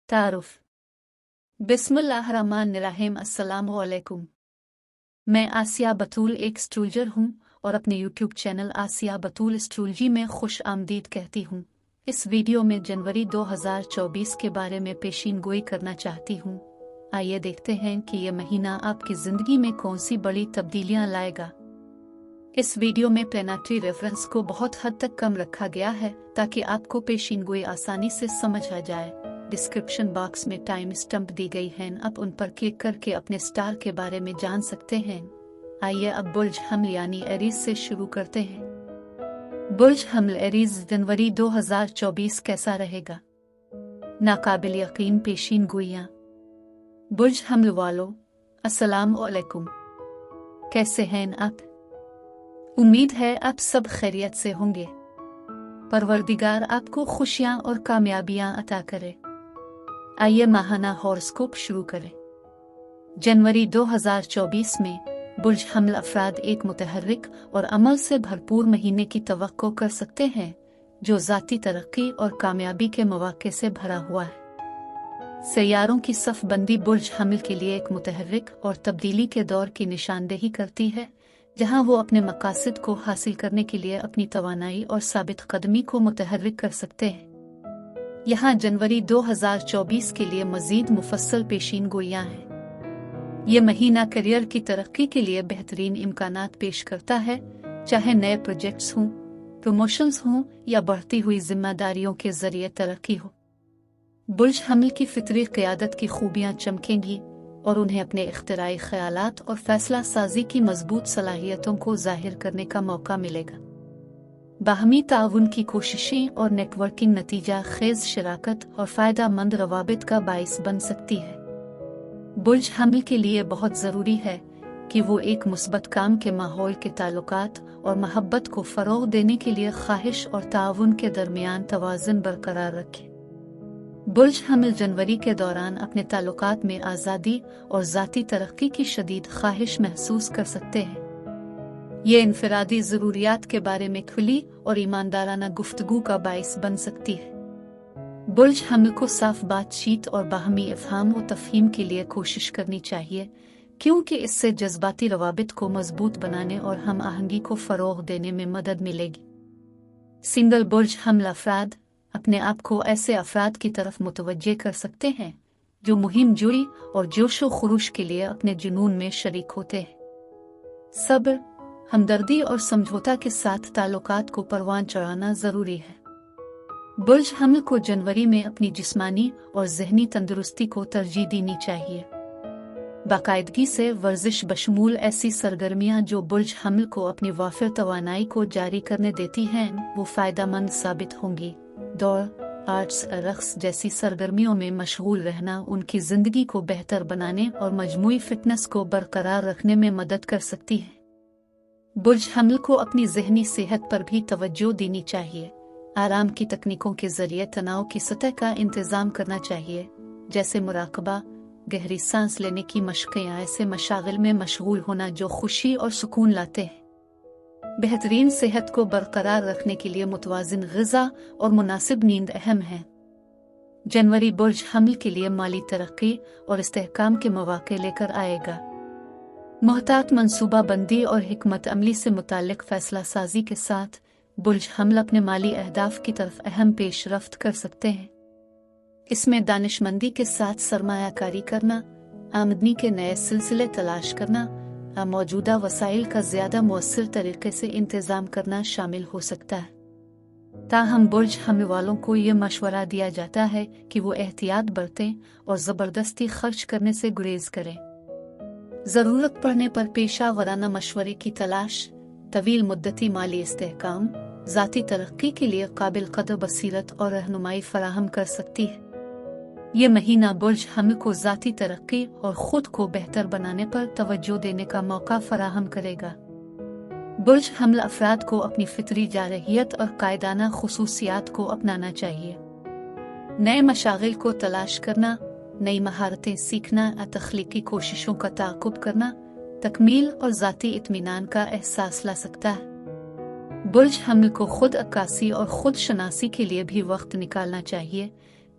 तारुफ। बिस्मिल्लाहिर्रहमानिर्रहीम। अस्सलामु अलैकुम। मैं आसिया बतूल एक एस्ट्रोलॉजर हूँ और अपने YouTube चैनल आसिया बतूल एस्ट्रोलॉजी में खुश आमदीद कहती हूँ। इस वीडियो में जनवरी 2024 के बारे में पेशीन गोई करना चाहती हूँ। आइए देखते हैं कि ये महीना आपकी ज़िंदगी में कौन सी बड़ी तब्दीलियाँ लाएगा। इस वीडियो में प्लेनेटरी रेफरेंस को बहुत हद तक कम रखा गया है ताकि आपको पेशीन गोई आसानी से समझ आ जाए। डिस्क्रिप्शन बॉक्स में टाइम स्टम्प दी गई है, आप उन पर क्लिक करके अपने स्टार के बारे में जान सकते हैं। आइए अब बुर्ज हमल यानी एरीज से शुरू करते हैं। बुर्ज हमल एरीज जनवरी 2024 कैसा रहेगा? नाकाबिल यकीन पेशीन गोइयां। बुर्ज हमल वालों, अस्सलाम वालेकुम। कैसे हैं आप? उम्मीद है आप सब खैरियत से होंगे। परवरदिगार आपको खुशियां और कामयाबियां अता करे। आइए माहाना हॉरोस्कोप शुरू करें। जनवरी 2024 में बुर्ज हमल अफराद एक मुतहर्रिक और अमल से भरपूर महीने की तवक्को कर सकते हैं जो ज़ाती तरक्की और कामयाबी के मौके से भरा हुआ है। सैयारों की सफ़बंदी बुर्ज हमल के लिए एक मुतहर्रिक और तब्दीली के दौर की निशानदेही करती है, जहां वो अपने मकासद को हासिल करने के लिए अपनी तवानाई और साबित कदमी को मुतहर्रिक कर सकते हैं। यहाँ जनवरी 2024 के लिए मजीद मुफस्सल पेशीन गोइयां हैं। ये महीना करियर की तरक्की के लिए बेहतरीन इम्कानात पेश करता है, चाहे नए प्रोजेक्ट्स हों, प्रमोशंस हों या बढ़ती हुई जिम्मेदारियों के जरिए तरक्की हो। बुर्ज हमल की फितरी क़यादत की खूबियाँ चमकेंगी और उन्हें अपने इख्तिराई ख्यालात और फैसला साजी की मजबूत सलाहियतों को जाहिर करने का मौका मिलेगा। बाहमी ताउन की कोशिशें और नेटवर्किंग नतीजा खेज शराकत और फ़ायदा मंद रवाबित का बाइस बन सकती है। बुर्ज हमल के लिए बहुत ज़रूरी है कि वो एक मुस्बत काम के माहौल के ताल्लुकात और महब्बत को फ़रोग़ देने के लिए ख्वाहिश और ताउन के दरमियान तवाज़ुन बरकरार रखे। बुर्ज हमल जनवरी के दौरान अपने ताल्लुकात में आज़ादी और ज़ाती तरक्की की शदीद ख्वाहिश महसूस कर सकते हैं। ये इनफरादी ज़रूरियात के बारे में खुली और ईमानदाराना गुफ्तगू का बाइस बन सकती है। बुर्ज हमल को साफ बातचीत और बाहमी इफ़हाम व तफ़हीम के लिए कोशिश करनी चाहिए, क्योंकि इससे जज्बाती रवाबित को मजबूत बनाने और हम आहंगी को फ़रोग़ देने में मदद मिलेगी। सिंगल बुर्ज हमल अफराद अपने आप को ऐसे अफराद की तरफ मुतवज्जे कर सकते हैं जो मुहिम जुरी और जोशो खरूश के लिए अपने जुनून में शरीक होते हैं। सब्र, हमदर्दी और समझौता के साथ ताल्लुकात को परवान चढ़ाना ज़रूरी है। बुर्ज हमल को जनवरी में अपनी जिस्मानी और ज़हनी तंदुरुस्ती को तरजीह देनी चाहिए। बाकायदगी से वर्जिश बशमूल ऐसी सरगर्मियाँ जो बुर्ज हमल को अपनी वाफिर तवानाई को जारी करने देती हैं, वो फ़ायदेमंद साबित होंगी। दौड़, आर्ट्स, रक़्स जैसी सरगर्मियों में मशगूल रहना उनकी ज़िंदगी को बेहतर बनाने और मजमूई फ़िटनेस को बरकरार रखने में मदद कर सकती है। बुर्ज हमल को अपनी ज़हनी सेहत पर भी तवज्जो देनी चाहिए। आराम की तकनीकों के ज़रिए तनाव की सतह का इंतज़ाम करना चाहिए, जैसे मुराकबा, गहरी सांस लेने की मशक़ें या ऐसे मशागिल में मशगूल होना जो खुशी और सुकून लाते हैं। बेहतरीन सेहत को बरकरार रखने के लिए मुतवाज़िन ग़िज़ा और मुनासिब नींद अहम है। जनवरी बुर्ज हमल के लिए माली तरक्की और इस्तेहकाम के मौके लेकर आएगा। मोहतात मनसूबा बंदी और हिकमत अमली से मुताल्लिक़ फ़ैसला साजी के साथ बुर्ज हमल अपने माली अहदाफ की तरफ अहम पेशरफ्त कर सकते हैं। इसमें दानिशमंदी के साथ सरमायाकारी करना, आमदनी के नए सिलसिले तलाश करना, मौजूदा वसाइल का ज़्यादा मुअस्सिर तरीके से इंतज़ाम करना शामिल हो सकता है। ताहम बुर्ज हमल वालों को ये मशवरा दिया जाता है कि वो एहतियात बरतें और ज़बरदस्ती खर्च करने से गुरेज करें। ज़रूरत पड़ने पर पेशा वराना मशवरे की तलाश तवील मुद्दती माली इस्तेहकाम ज़ाती तरक्की के लिए काबिल कदर बसीरत और रहनुमाई फराहम कर सकती है। ये महीना बुर्ज हमल को ज़ाती तरक्की और ख़ुद को बेहतर बनाने पर तवज्जो देने का मौका फराहम करेगा। बुर्ज हमल अफराद को अपनी फितरी जारहियत और कायदाना खुसूसियात को अपनाना चाहिए। नए मशागिल को तलाश करना, नई महारतें सीखना, तख्लीकी कोशिशों का ताक़ुब करना, तकमील और ज़ाती इत्मीनान का एहसास ला सकता है। बुर्ज हमल को खुद अक्कासी और खुद शनासी के लिए भी वक्त निकालना चाहिए,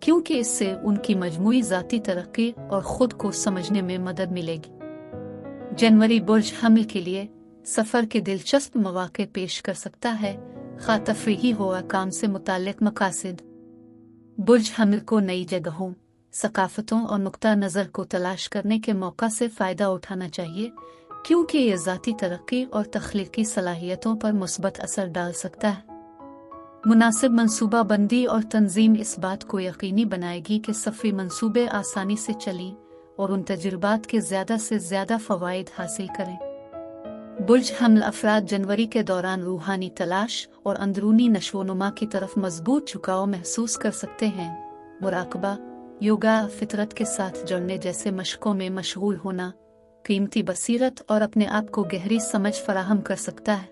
क्योंकि इससे उनकी मजमूई ज़ाती तरक्की और ख़ुद को समझने में मदद मिलेगी। जनवरी बुर्ज हमल के लिए सफ़र के दिलचस्प मौक़े पेश कर सकता है, ख़ा तफ़रीही हो या काम से मुताल्लिक़ मक़ासिद। बुर्ज हमल को नई जगहों, सकाफ़तों और नुक्ता नज़र को तलाश करने के मौका से फ़ायदा उठाना चाहिए, क्योंकि ये ज़ाती तरक्की और तख्लीक़ी सलाहियतों पर मुस्बत असर डाल सकता है। मुनासिब मनसूबा बंदी और तंजीम इस बात को यकीनी बनाएगी कि सफ़री मनसूबे आसानी से चलें और उन तजुर्बात के ज़्यादा से ज़्यादा फ़वाइद हासिल करें। बुर्ज हमल अफराद जनवरी के दौरान रूहानी तलाश और अंदरूनी नशोनुमा की तरफ मजबूत झुकाव महसूस कर सकते हैं। मुराकबा, योगा, फितरत के साथ जुड़ने जैसे मशकों में मशगूल होना कीमती बसीरत और अपने आप को गहरी समझ फराहम कर सकता है।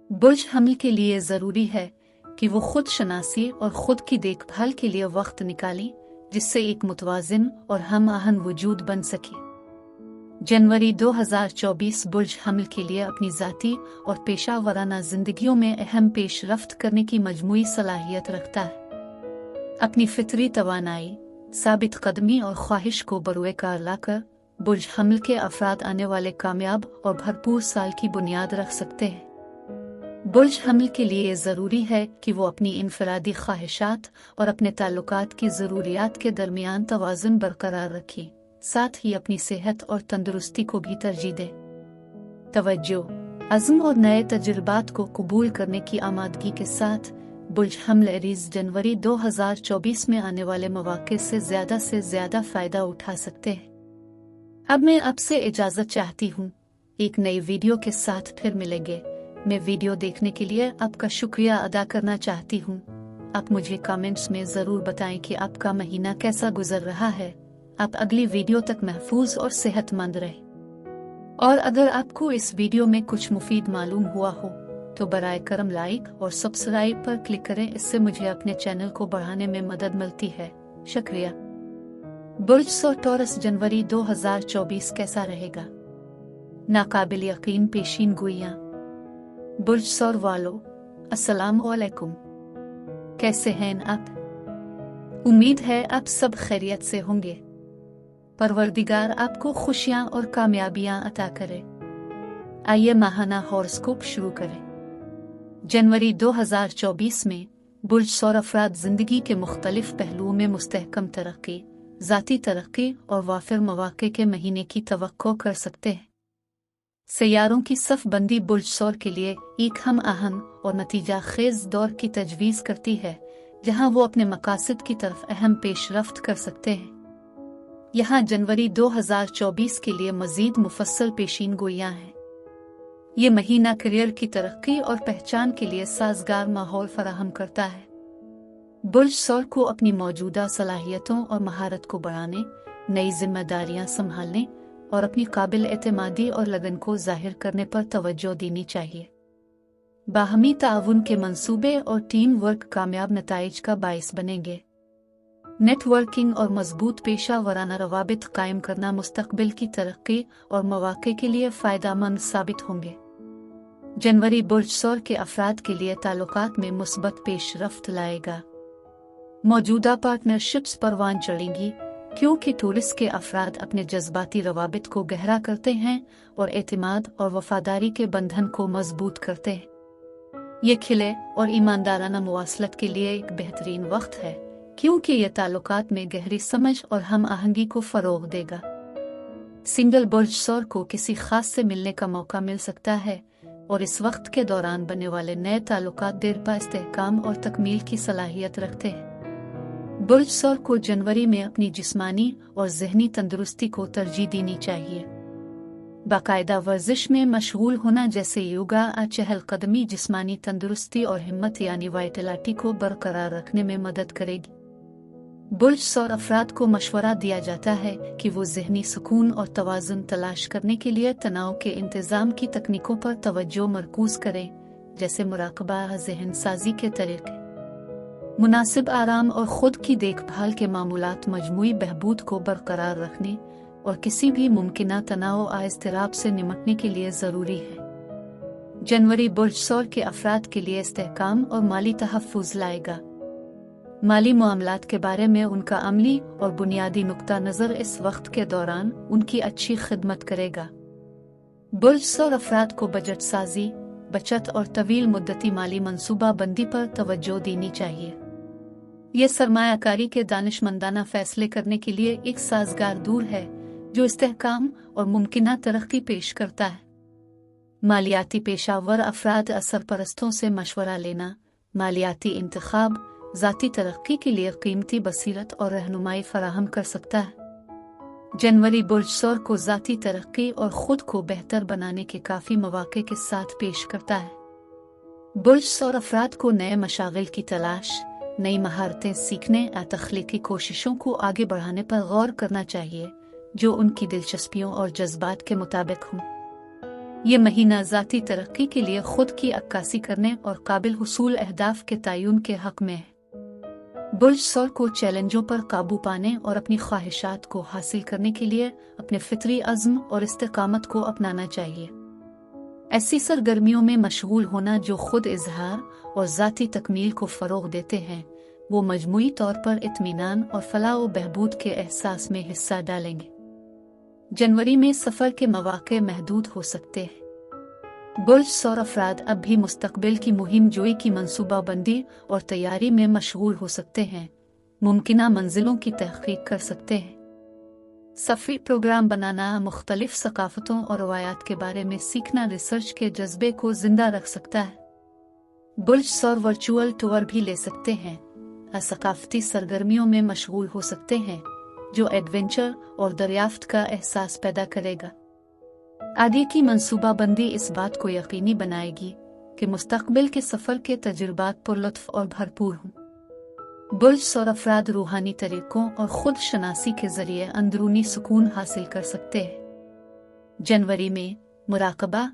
बुर्ज हमल के लिए ज़रूरी है कि वो खुद शनासी और ख़ुद की देखभाल के लिए वक्त निकालें, जिससे एक मुतवाज़िन और हम आहंग वजूद बन सके। जनवरी 2024 बुर्ज हमल के लिए अपनी ज़ाती और पेशा वराना ज़िंदगियों में अहम पेशरफ्त करने की मजमूई सलाहियत रखता है। अपनी फितरी तवानाई, साबित कदमी और ख्वाहिश को बरूए कार लाकर बुर्ज हमल के अफराद आने वाले कामयाब और भरपूर साल की बुनियाद रख सकते हैं। बुर्ज हमल के लिए ज़रूरी है कि वो अपनी इनफरादी ख्वाहिशात और अपने ताल्लुकात की ज़रूरियात के दरमियान तवाज़ुन बरकरार रखें, साथ ही अपनी सेहत और तंदुरुस्ती को भी तरजीह दें। तवज्जो, अज़्म और नए तजुर्बात को कबूल करने की आमादगी के साथ बुर्ज हमल एरीज़ जनवरी 2024 में आने वाले मौक़े से ज़्यादा फ़ायदा उठा सकते हैं। अब मैं आपसे इजाज़त चाहती हूँ। एक नई वीडियो के साथ फिर मिलेंगे। मैं वीडियो देखने के लिए आपका शुक्रिया अदा करना चाहती हूँ। आप मुझे कमेंट्स में ज़रूर बताएं कि आपका महीना कैसा गुजर रहा है। आप अगली वीडियो तक महफूज और सेहतमंद रहे। और अगर आपको इस वीडियो में कुछ मुफीद मालूम हुआ हो तो बराए करम लाइक और सब्सक्राइब पर क्लिक करें, इससे मुझे अपने चैनल को बढ़ाने में मदद मिलती है। शुक्रिया। बुर्ज सौर टॉरस जनवरी 2024 कैसा रहेगा? नाकाबिल यकीन पेशीन गोइयां। बुर्ज सौर वालों, अस्सलाम वालेकुम। कैसे हैं आप? उम्मीद है आप सब खैरियत से होंगे। परवरदिगार आपको खुशियां और कामयाबियां अता करे। आइए माहाना हॉरोस्कोप शुरू करें। जनवरी 2024 में बुर्ज सौर अफराद जिंदगी के मुख्तलिफ पहलुओं में मुस्तहकम तरक्की, ज़ाती तरक्की और वाफिर मौक़े के महीने की तवक्को कर सकते हैं। सैयारों की सफ़ बंदी बुर्ज सौर के लिए एक हम आहंग और नतीजा खेज़ दौर की तजवीज़ करती है, जहां वो अपने मकासद की तरफ अहम पेशरफ्त कर सकते हैं। यहाँ जनवरी 2024 के लिए मज़ीद मुफस्सल पेशीन गोइयां हैं। ये महीना करियर की तरक्की और पहचान के लिए साजगार माहौल फराहम करता है। बुर्ज सौर को अपनी मौजूदा सलाहियतों और महारत को बढ़ाने, नई जिम्मेदारियां संभालने और अपनी काबिल एतमादी और लगन को जाहिर करने पर तवज्जो देनी चाहिए। बाहमी ताउन के मंसूबे और टीम वर्क कामयाब नताइज का बाइस बनेंगे। नेटवर्किंग और मजबूत पेशा वराना रवाबित कायम करना मुस्तकबिल की तरक्की और मौक़े के लिए फ़ायदेमंद साबित होंगे। जनवरी बुर्ज सौर के अफराद के लिए ताल्लुकात में मुस्बत पेशरफ्त लाएगा। मौजूदा पार्टनरशिप्स परवान चढ़ेंगी, क्योंकि टूरिस्ट के अफराद अपने जज्बाती रवाबित को गहरा करते हैं और एतमाद और वफादारी के बंधन को मजबूत करते हैं। ये खिले और ईमानदाराना मुवासलत के लिए एक बेहतरीन वक्त है, क्योंकि यह ताल्लुकात में गहरी समझ और हम आहंगी को फ़रोग़ देगा। सिंगल बुर्ज सौर को किसी खास से मिलने का मौका मिल सकता है और इस वक्त के दौरान बनने वाले नए ताल्लुकात देर पा इस्तेहकाम और तकमील की सलाहियत रखते हैं। बुर्ज सौर को जनवरी में अपनी जिस्मानी और ज़हनी तंदुरुस्ती को तरजीह देनी चाहिए। बाकायदा वर्जिश में मशगूल होना जैसे योगा और चहलकदमी जिस्मानी तंदुरुस्ती और हिम्मत यानी वाइटलिटी को बरकरार रखने में मदद करेगी। बुर्ज सौर अफराद को मशवरा दिया जाता है कि वो ज़हनी सुकून और तवाज़ुन तलाश करने के लिए तनाव के इंतज़ाम की तकनीकों पर तवज्जो मरकूज़ करें, जैसे मुराकबा, ज़हन साजी के तरीक़े, मुनासिब आराम और ख़ुद की देखभाल के मामूलात मजमूई बहबूद को बरकरार रखने और किसी भी मुमकिना तनाव और इज़्तिराब से निमटने के लिए ज़रूरी है। जनवरी बुर्ज सौर के अफराद के लिए इस्तेहकाम और माली तहफ़्फ़ुज़ लाएगा। माली मामलात के बारे में उनका अमली और बुनियादी नुक्ता नज़र इस वक्त के दौरान उनकी अच्छी खिदमत करेगा। बुर्ज सौर अफराद को बजट साजी, बचत और तवील मुद्दती माली मंसूबा बंदी पर तवज्जो देनी चाहिए। ये सरमायाकारी के दानिशमंदाना फैसले करने के लिए एक साजगार दूर है जो इस्तेहकाम और मुमकिना तरक्की पेश करता है। मालियाती पेशावर अफराद सरपरस्तों से मशवरा लेना, मालियाती इंतखाब ज़ाती तरक्की के लिए कीमती बसीरत और रहनुमाई फराहम कर सकता है। जनवरी बुर्ज सौर को ज़ाती तरक्की और ख़ुद को बेहतर बनाने के काफ़ी मौक़े के साथ पेश करता है। बुर्ज सौर अफराद को नए मशागिल की तलाश, नई महारतें सीखने या तख्लीकी कोशिशों को आगे बढ़ाने पर गौर करना चाहिए जो उनकी दिलचस्पियों और जज्बात के मुताबिक हों। ये महीना ज़ाती तरक्की के लिए खुद की अक्कासी करने और काबिल हुसूल अहदाफ के तयन के हक़ में है। बुर्ज सौर को चैलेंजों पर काबू पाने और अपनी ख्वाहिशात को हासिल करने के लिए अपने फितरी अज़्म और इस्तिकामत को अपनाना चाहिए। ऐसी सरगर्मियों में मशगूल होना जो खुद इजहार और ज़ाती तकमील को फ़रोग़ देते हैं, वो मजमूई तौर पर इत्मीनान और फलाह व बहबूद के एहसास में हिस्सा डालेंगे। जनवरी में सफ़र के मौक़े महदूद हो सकते हैं। बुर्ज सौर अफराद अब भी मुस्तक़बिल की मुहिम जोई की मनसूबाबंदी और तैयारी में मशगूल हो सकते हैं, मुमकिना मंजिलों की तहक़ीक़ कर सकते हैं। सफ़री प्रोग्राम बनाना, मुख्तलिफ सकाफ़तों और रवायात के बारे में सीखना रिसर्च के जज्बे को ज़िंदा रख सकता है। बुर्ज सौर वर्चुअल टूर भी ले सकते हैं, सकाफ़ती सरगर्मियों में मशगूल हो सकते हैं जो एडवेंचर और दरियाफ्त का एहसास पैदा करेगा। आगे की मंसूबाबंदी इस बात को यकीनी बनाएगी कि मुस्तक़बिल के सफ़र के तजुर्बात पुरलुत्फ़ और भरपूर हों। बुर्ज सौर अफराद रूहानी तरीक़ों और ख़ुद शनासी के ज़रिए अंदरूनी सुकून हासिल कर सकते हैं। जनवरी में मुराक़बा,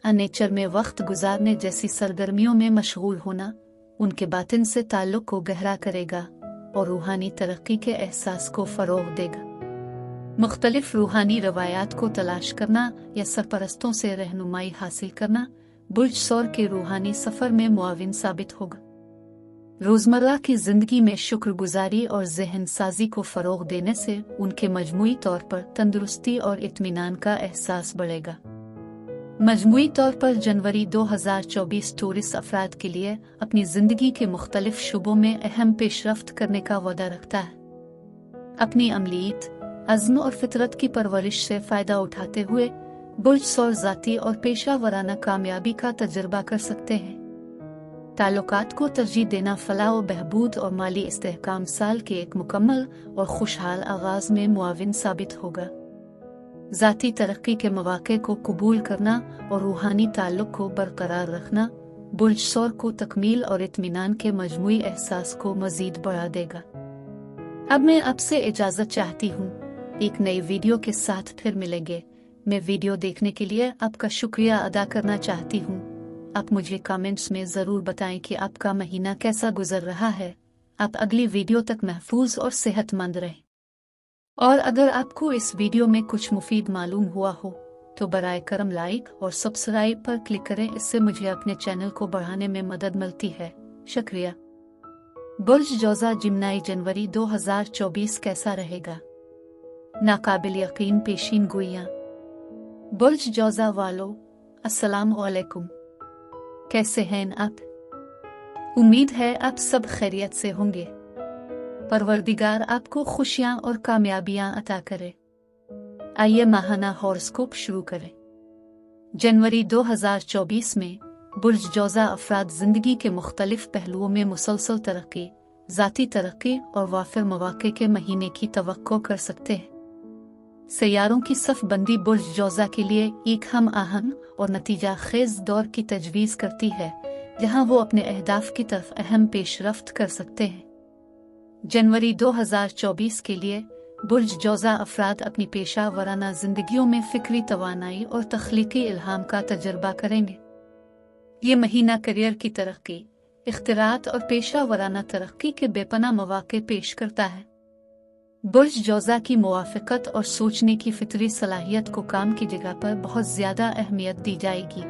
नेचर में वक्त गुजारने जैसी सरगर्मियों में मशगूल होना उनके बातिन से ताल्लुक़ को गहरा करेगा और रूहानी तरक्की के एहसास को फ़रोग़ देगा। मुख्तलिफ रूहानी रवायात को तलाश करना या सरपरस्तों से रहनुमाई हासिल करना बुर्ज सौर के रूहानी सफ़र में मुआविन साबित होगा। रोज़मर्रा की ज़िंदगी में शुक्रगुजारी और ज़हन साजी को फ़रोग़ देने से उनके मजमूई तौर पर तंदुरुस्ती और इत्मीनान का एहसास बढ़ेगा। मजमूई तौर पर जनवरी 2024 टूरिस्ट अफराद के लिए अपनी ज़िंदगी के मुख्तलिफ शुबों में अहम पेशरफ्त करने का वादा रखता है। अपनी अमलीत, अज़्म और फितरत की परवरिश से फ़ायदा उठाते हुए बुर्ज सौर ज़ाती और पेशा वराना कामयाबी का तजुर्बा कर सकते हैं। ताल्लुकात को तरजीह देना फलाह व बहबूद और माली इस्तेहकाम साल के एक मुकम्मल और खुशहाल आगाज़ में मुआविन साबित होगा। ज़ाती तरक्की के मौक़े को कबूल करना और रूहानी ताल्लुक़ को बरकरार रखना बुर्ज सौर को तकमील और इत्मीनान के मजमूई एहसास को मज़ीद बढ़ा देगा। अब मैं आपसे इजाज़त चाहती हूँ। एक नई वीडियो के साथ फिर मिलेंगे। मैं वीडियो देखने के लिए आपका शुक्रिया अदा करना चाहती हूँ। आप मुझे कमेंट्स में ज़रूर बताएं कि आपका महीना कैसा गुजर रहा है। आप अगली वीडियो तक महफूज और सेहतमंद रहें। और अगर आपको इस वीडियो में कुछ मुफीद मालूम हुआ हो तो बराए करम लाइक और सब्सक्राइब पर क्लिक करें। इससे मुझे अपने चैनल को बढ़ाने में मदद मिलती है। शुक्रिया। बुर्ज जौज़ा जिम्नाई जनवरी 2024 कैसा रहेगा? नाकाबिल यकीन पेशीन गोइयां। बुर्ज जौज़ा वालों, अस्सलाम वालेकुम। कैसे हैं आप? उम्मीद है आप सब खैरियत से होंगे। परवरदिगार आपको खुशियां और कामयाबियां अता करे। आइए माहाना हॉरोस्कोप शुरू करें। जनवरी 2024 में बुर्ज जौज़ा अफराद ज़िंदगी के मुख्तलिफ पहलुओं में मुसलसल तरक्की, ज़ाती तरक्की और वाफिर मौक़े के महीने की तवक्को कर सकते हैं। सैयारों की सफ़ बंदी बुर्ज जौज़ा के लिए एक हम आहंग और नतीजा खेज़ दौर की तजवीज़ करती है जहां वो अपने अहदाफ की तरफ अहम पेशरफ्त कर सकते हैं। जनवरी 2024 के लिए बुर्ज जौज़ा अफराद अपनी पेशा वराना ज़िंदगियों में फ़िक्री तवानाई और तख्लीकी इल्हाम का तजर्बा करेंगे। ये महीना करियर की तरक्की, इख्तिरात और पेशा वराना तरक्की के बेपना मौक़े पेश करता है। बुर्ज जौज़ा की मुवाफ़क़त और सोचने की फितरी सलाहियत को काम की जगह पर बहुत ज़्यादा अहमियत दी जाएगी।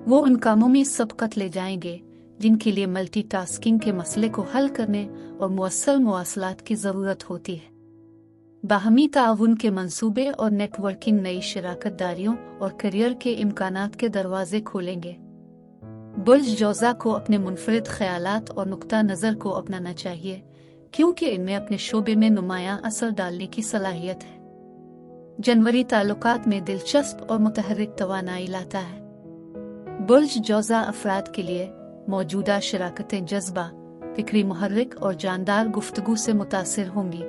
वो उन कामों में सबकत ले जाएंगे जिनके लिए मल्टीटास्किंग के मसले को हल करने और मुअस्सर मवासलात की ज़रूरत होती है। बाहमी ताउन के मंसूबे और नेटवर्किंग नई शराकतदारियों और करियर के इम्कानात के दरवाजे खोलेंगे। बुर्ज जौज़ा को अपने मुनफरिद ख्यालात और नुक्ता नज़र को अपनाना चाहिए, क्योंकि इनमें अपने शोबे में नुमायां असर डालने की सलाहियत है। जनवरी ताल्लुकात में दिलचस्प और मुतहर्रिक तवानाई लाता है। बुर्ज जौज़ा अफराद के लिए मौजूदा शराकतें जज्बा, फिक्री मुहर्रिक और जानदार गुफ्तगू से मुतासिर होंगी।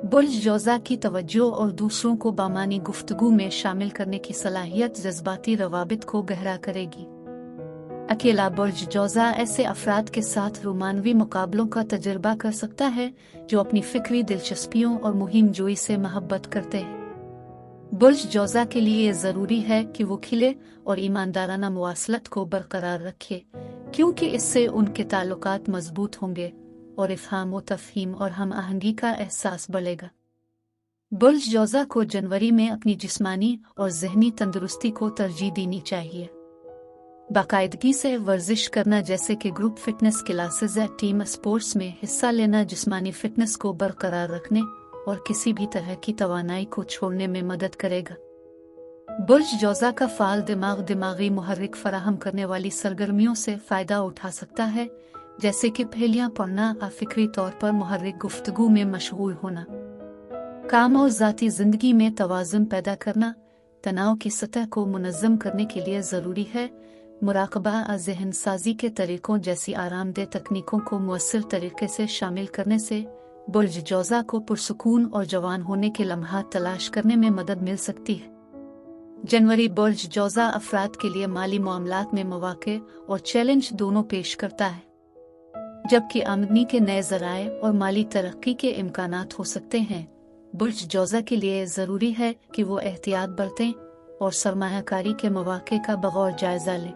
बुर्ज जौज़ा की तवज्जो और दूसरों को बामानी गुफ्तगू में शामिल करने की सलाहियत जज्बाती रवाबित को गहरा करेगी। अकेला बुर्ज जौज़ा ऐसे अफराद के साथ रोमानवी मुकाबलों का तजुर्बा कर सकता है जो अपनी फिक्री दिलचस्पियों और मुहिम जोई से महब्बत करते हैं। बुर्ज जौज़ा के लिए ये ज़रूरी है कि वो खिले और ईमानदाराना मुवासलत को बरकरार रखे, क्योंकि इससे उनके ताल्लुकात मजबूत होंगे और इफ़हाम व तफ़हीम और हम आहंगी का एहसास बढ़ेगा। बुर्ज जौज़ा को जनवरी में अपनी जिस्मानी और ज़हनी तंदुरुस्ती को तरजीह देनी चाहिए। बाकायदगी से वर्जिश करना जैसे कि ग्रुप फिटनेस क्लासेस या टीम स्पोर्ट्स में हिस्सा लेना जिस्मानी फिटनेस को बरकरार रखने और किसी भी तरह की तवानाई को छोड़ने में मदद करेगा। बुर्ज जौज़ा का फ़ाल दिमाग दिमागी मुहर्रिक फराहम करने वाली सरगर्मियों से फ़ायदा उठा सकता है, जैसे कि पहेलियाँ पढ़ना या फ़िक्री तौर पर मुहर्रिक गुफ्तगू में मशगूल होना। काम और ज़ाती ज़िंदगी में तवाज़ुन पैदा करना तनाव की सतह को मुनज़्ज़म करने के लिए ज़रूरी है। मुराकबा और ज़हन साजी के तरीक़ों जैसी आरामदेह तकनीकों को मुअस्सर तरीके से शामिल करने से बुर्ज जौज़ा को पुरसुकून और जवान होने के लम्हात तलाश करने में मदद मिल सकती है। जनवरी बुर्ज जौज़ा अफराद के लिए माली मामलात में मौक़े और चैलेंज दोनों पेश करता है, जबकि आमदनी के नए ज़राए और माली तरक्की के इम्कानात हो सकते हैं। बुर्ज जौज़ा के लिए ज़रूरी है कि वो एहतियात बरतें और सरमायाकारी के मौक़े का बगौर जायज़ा लें।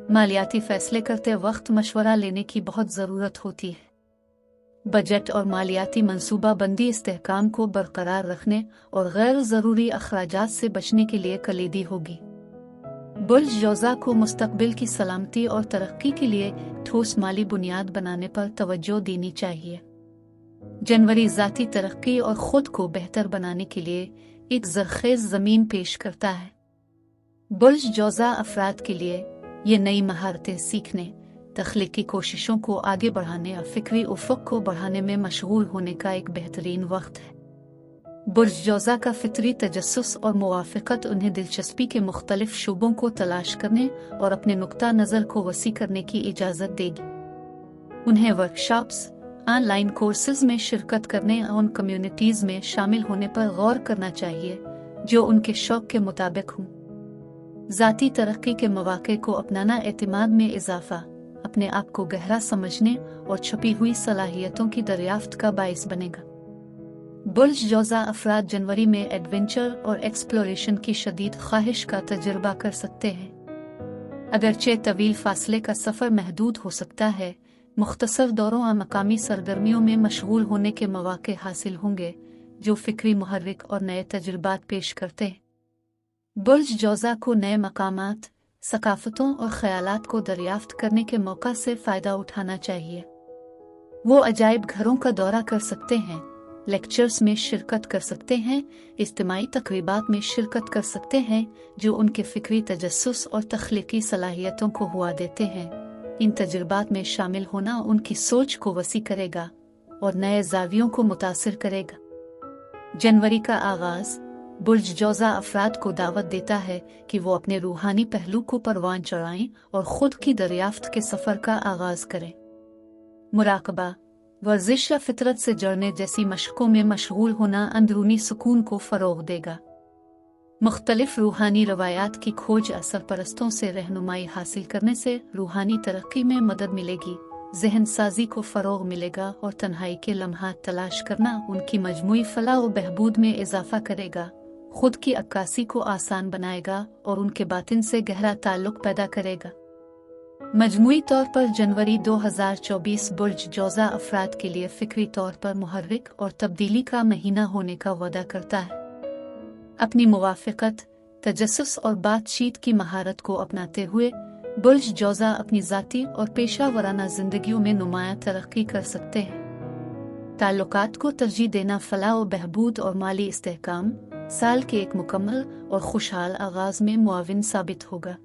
मालियाती फ़ैसले करते वक्त मशवरा लेने की बहुत ज़रूरत होती है। बजट और मालियाती मंसूबा बंदी इस्तेहकाम को बरकरार रखने और गैर ज़रूरी अखराजात से बचने के लिए कलीदी होगी। बुर्ज जौज़ा को मुस्तक़बिल की सलामती और तरक्की के लिए ठोस माली बुनियाद बनाने पर तवज्जो देनी चाहिए। जनवरी ज़ाती तरक्की और ख़ुद को बेहतर बनाने के लिए एक ज़रख़ेज़ ज़मीन पेश करता है। बुर्ज जौज़ा अफराद के लिए ये नई महारतें सीखने, तख्लीकी कोशिशों को आगे बढ़ाने और फ़िक्री उफ़क़ को बढ़ाने में मशगूल होने का एक बेहतरीन वक्त है। बुर्ज जौज़ा का फ़ितरी तजस्सुस और मुवाफ़क़त उन्हें दिलचस्पी के मुख्तलिफ शोबों को तलाश करने और अपने नुक्ता नज़र को वसी करने की इजाज़त देगी। उन्हें वर्कशॉप्स, ऑनलाइन कोर्सेज़ में शिरकत करने और उन कम्युनिटीज़ में शामिल होने पर गौर करना चाहिए जो उनके शौक़ के मुताबिक हों। ज़ाती तरक्की के मौक़े को अपनाना एतमाद में इजाफ़ा, अपने आप को गहरा समझने और छुपी हुई सलाहियतों की दरियाफ्त का बाइस बनेगा। बुर्ज जौज़ा अफराद जनवरी में एडवेंचर और एक्सप्लोरेशन की शदीद ख्वाहिश का तजुर्बा कर सकते हैं। अगरचे तवील फासले का सफ़र महदूद हो सकता है, मुख्तसर दौरों और मकामी सरगर्मियों में मशगूल होने के मौक़े हासिल होंगे जो फ़िक्री मुहर्रिक और नए तजुर्बात पेश करते हैं। बुर्ज जौज़ा को नए मकामात, सकाफ़तों और ख़यालात को दरियाफ्त करने के मौका से फ़ायदा उठाना चाहिए। वो अजायब घरों का दौरा कर सकते हैं, लेक्चर्स में शिरकत कर सकते हैं, इज्तिमाई तक़रीबात में शिरकत कर सकते हैं जो उनके फ़िक्री तजस्सुस और तख्लीकी सलाहियतों को हुआ देते हैं। इन तजुर्बात में शामिल होना उनकी सोच को वसी करेगा और नए ज़ावियों को मुतासिर करेगा। जनवरी का आगाज़ बुर्ज जौज़ा अफराद को दावत देता है कि वो अपने रूहानी पहलू को परवान चढ़ाएं और ख़ुद की दरियाफ्त के सफ़र का आगाज़ करें। मुराकबा, वर्जिश या फितरत से जड़ने जैसी मशक़ों में मशगूल होना अंदरूनी सुकून को फ़रोग़ देगा। मुख्तलिफ रूहानी रवायात की खोज सरपरस्तों से रहनुमाई हासिल करने से रूहानी तरक्की में मदद मिलेगी, ज़हन साजी को फ़रोग़ मिलेगा और तन्हाई के लम्हात तलाश करना उनकी मजमूई फ़लाह व बहबूद में इजाफ़ा करेगा, खुद की अक्कासी को आसान बनाएगा और उनके बातिन से गहरा ताल्लुक़ पैदा करेगा। मजमूई तौर पर जनवरी 2024 बुर्ज जौज़ा अफराद के लिए फ़िक्री तौर पर मुहर्रिक और तब्दीली का महीना होने का वादा करता है। अपनी मुवाफ़क़त, तजस्सुस और बातचीत की महारत को अपनाते हुए बुर्ज जौज़ा अपनी ज़ाती और पेशा वराना ज़िंदगियों में नुमायाँ तरक्की कर सकते हैं। ताल्लुकात को तरजीह देना फलाह व बहबूद और माली इस्तेहकाम साल के एक मुकम्मल और खुशहाल आगाज़ में मुआविन साबित होगा।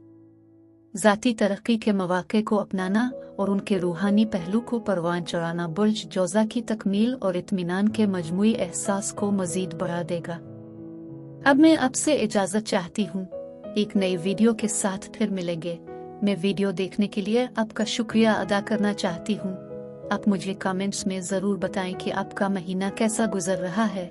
ज़ाती तरक्की के मौक़े को अपनाना और उनके रूहानी पहलू को परवान चढ़ाना बुर्ज जौज़ा की तकमील और इत्मीनान के मजमूई एहसास को मज़ीद बढ़ा देगा। अब मैं आपसे इजाज़त चाहती हूँ। एक नई वीडियो के साथ फिर मिलेंगे। मैं वीडियो देखने के लिए आपका शुक्रिया अदा करना चाहती हूँ। आप मुझे कमेंट्स में ज़रूर बताएं कि आपका महीना कैसा गुजर रहा है।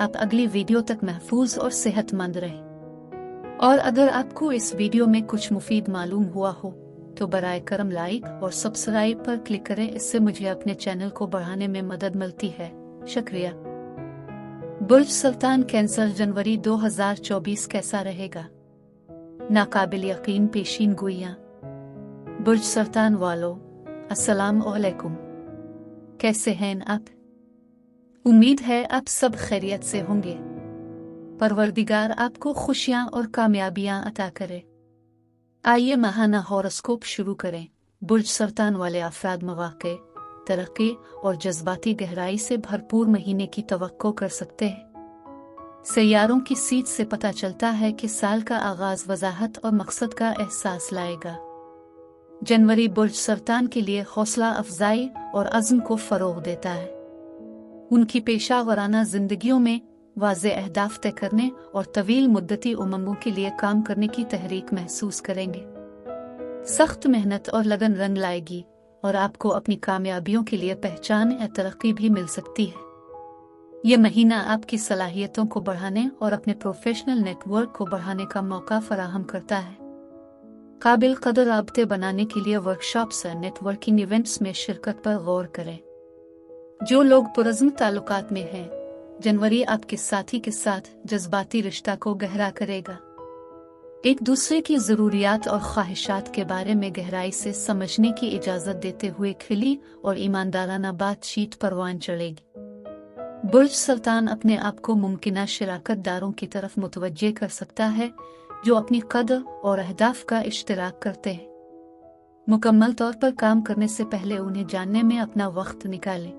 आप अगली वीडियो तक महफूज और सेहतमंद रहें। और अगर आपको इस वीडियो में कुछ मुफीद मालूम हुआ हो तो बराए करम लाइक और सब्सक्राइब पर क्लिक करें। इससे मुझे अपने चैनल को बढ़ाने में मदद मिलती है। शुक्रिया। बुर्ज सुल्तान कैंसर जनवरी 2024 कैसा रहेगा? नाकाबिल यकीन पेशीन गोइयां। बुर्ज सुल्तान वालों, अस्सलाम वालेकुम। कैसे हैं आप? उम्मीद है आप सब खैरियत से होंगे। परवरदिगार आपको खुशियां और कामयाबियां अता करे। आइए माहाना हॉरोस्कोप शुरू करें। बुर्ज सुल्तान वाले अफराद मौक़े, तरक्की और जज्बाती गहराई से भरपूर महीने की तवक्को कर सकते हैं। सैयारों की सीट से पता चलता है कि साल का आगाज वजाहत और मकसद का एहसास लाएगा। जनवरी बुर्ज सुल्तान के लिए हौसला अफजाई और अज़्म को फ़रोग़ देता है। उनकी पेशा वराना ज़िंदगियों में वाज़े अहदाफ तय करने और तवील मुद्दती उमंगों के लिए काम करने की तहरीक महसूस करेंगे। सख्त मेहनत और लगन रंग लाएगी और आपको अपनी कामयाबियों के लिए पहचान या तरक्की भी मिल सकती है। ये महीना आपकी सलाहियतों को बढ़ाने और अपने प्रोफेशनल नेटवर्क को बढ़ाने का मौका फराहम करता है। काबिल कदर राब्ते बनाने के लिए वर्कशॉप्स और नेटवर्किंग इवेंट्स में शिरकत पर गौर करें। जो लोग पुरज़्म ताल्लुकात में हैं, जनवरी आपके साथी के साथ जज्बाती रिश्ता को गहरा करेगा। एक दूसरे की ज़रूरियात और ख्वाहिशात के बारे में गहराई से समझने की इजाज़त देते हुए खिली और ईमानदाराना बातचीत परवान चढ़ेगी। बुर्ज सुल्तान अपने आप को मुमकिना शराकत दारों की तरफ मुतवज्जे कर सकता है जो अपनी कदर और अहदाफ का इश्तिराक करते हैं। मुकम्मल तौर पर काम करने से पहले उन्हें जानने में अपना वक्त निकालें।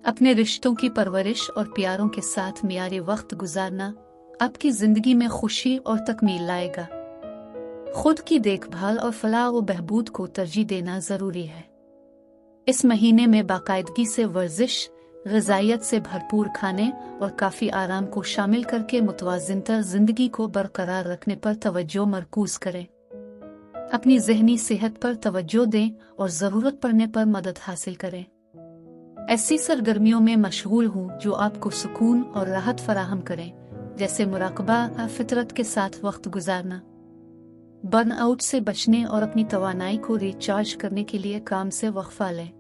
अपने रिश्तों की परवरिश और प्यारों के साथ मियारी वक्त गुजारना आपकी जिंदगी में खुशी और तकमील लाएगा। खुद की देखभाल और फलाह व बहबूद को तरजीह देना जरूरी है। इस महीने में बाकायदगी से वर्जिश, ग़िज़ाइयत से भरपूर खाने और काफ़ी आराम को शामिल करके मुतवाज़िनतर ज़िंदगी को बरकरार रखने पर तवज्जो मरकूज़ करें। अपनी ज़हनी सेहत पर तवज्जो दें और ज़रूरत पड़ने पर मदद हासिल करें। ऐसी सरगर्मियों में मशगूल हूँ जो आपको सुकून और राहत फराहम करें, जैसे मुराकबा, फितरत के साथ वक्त गुजारना। बर्नआउट से बचने और अपनी तवानाई को रिचार्ज करने के लिए काम से वक्फा लें।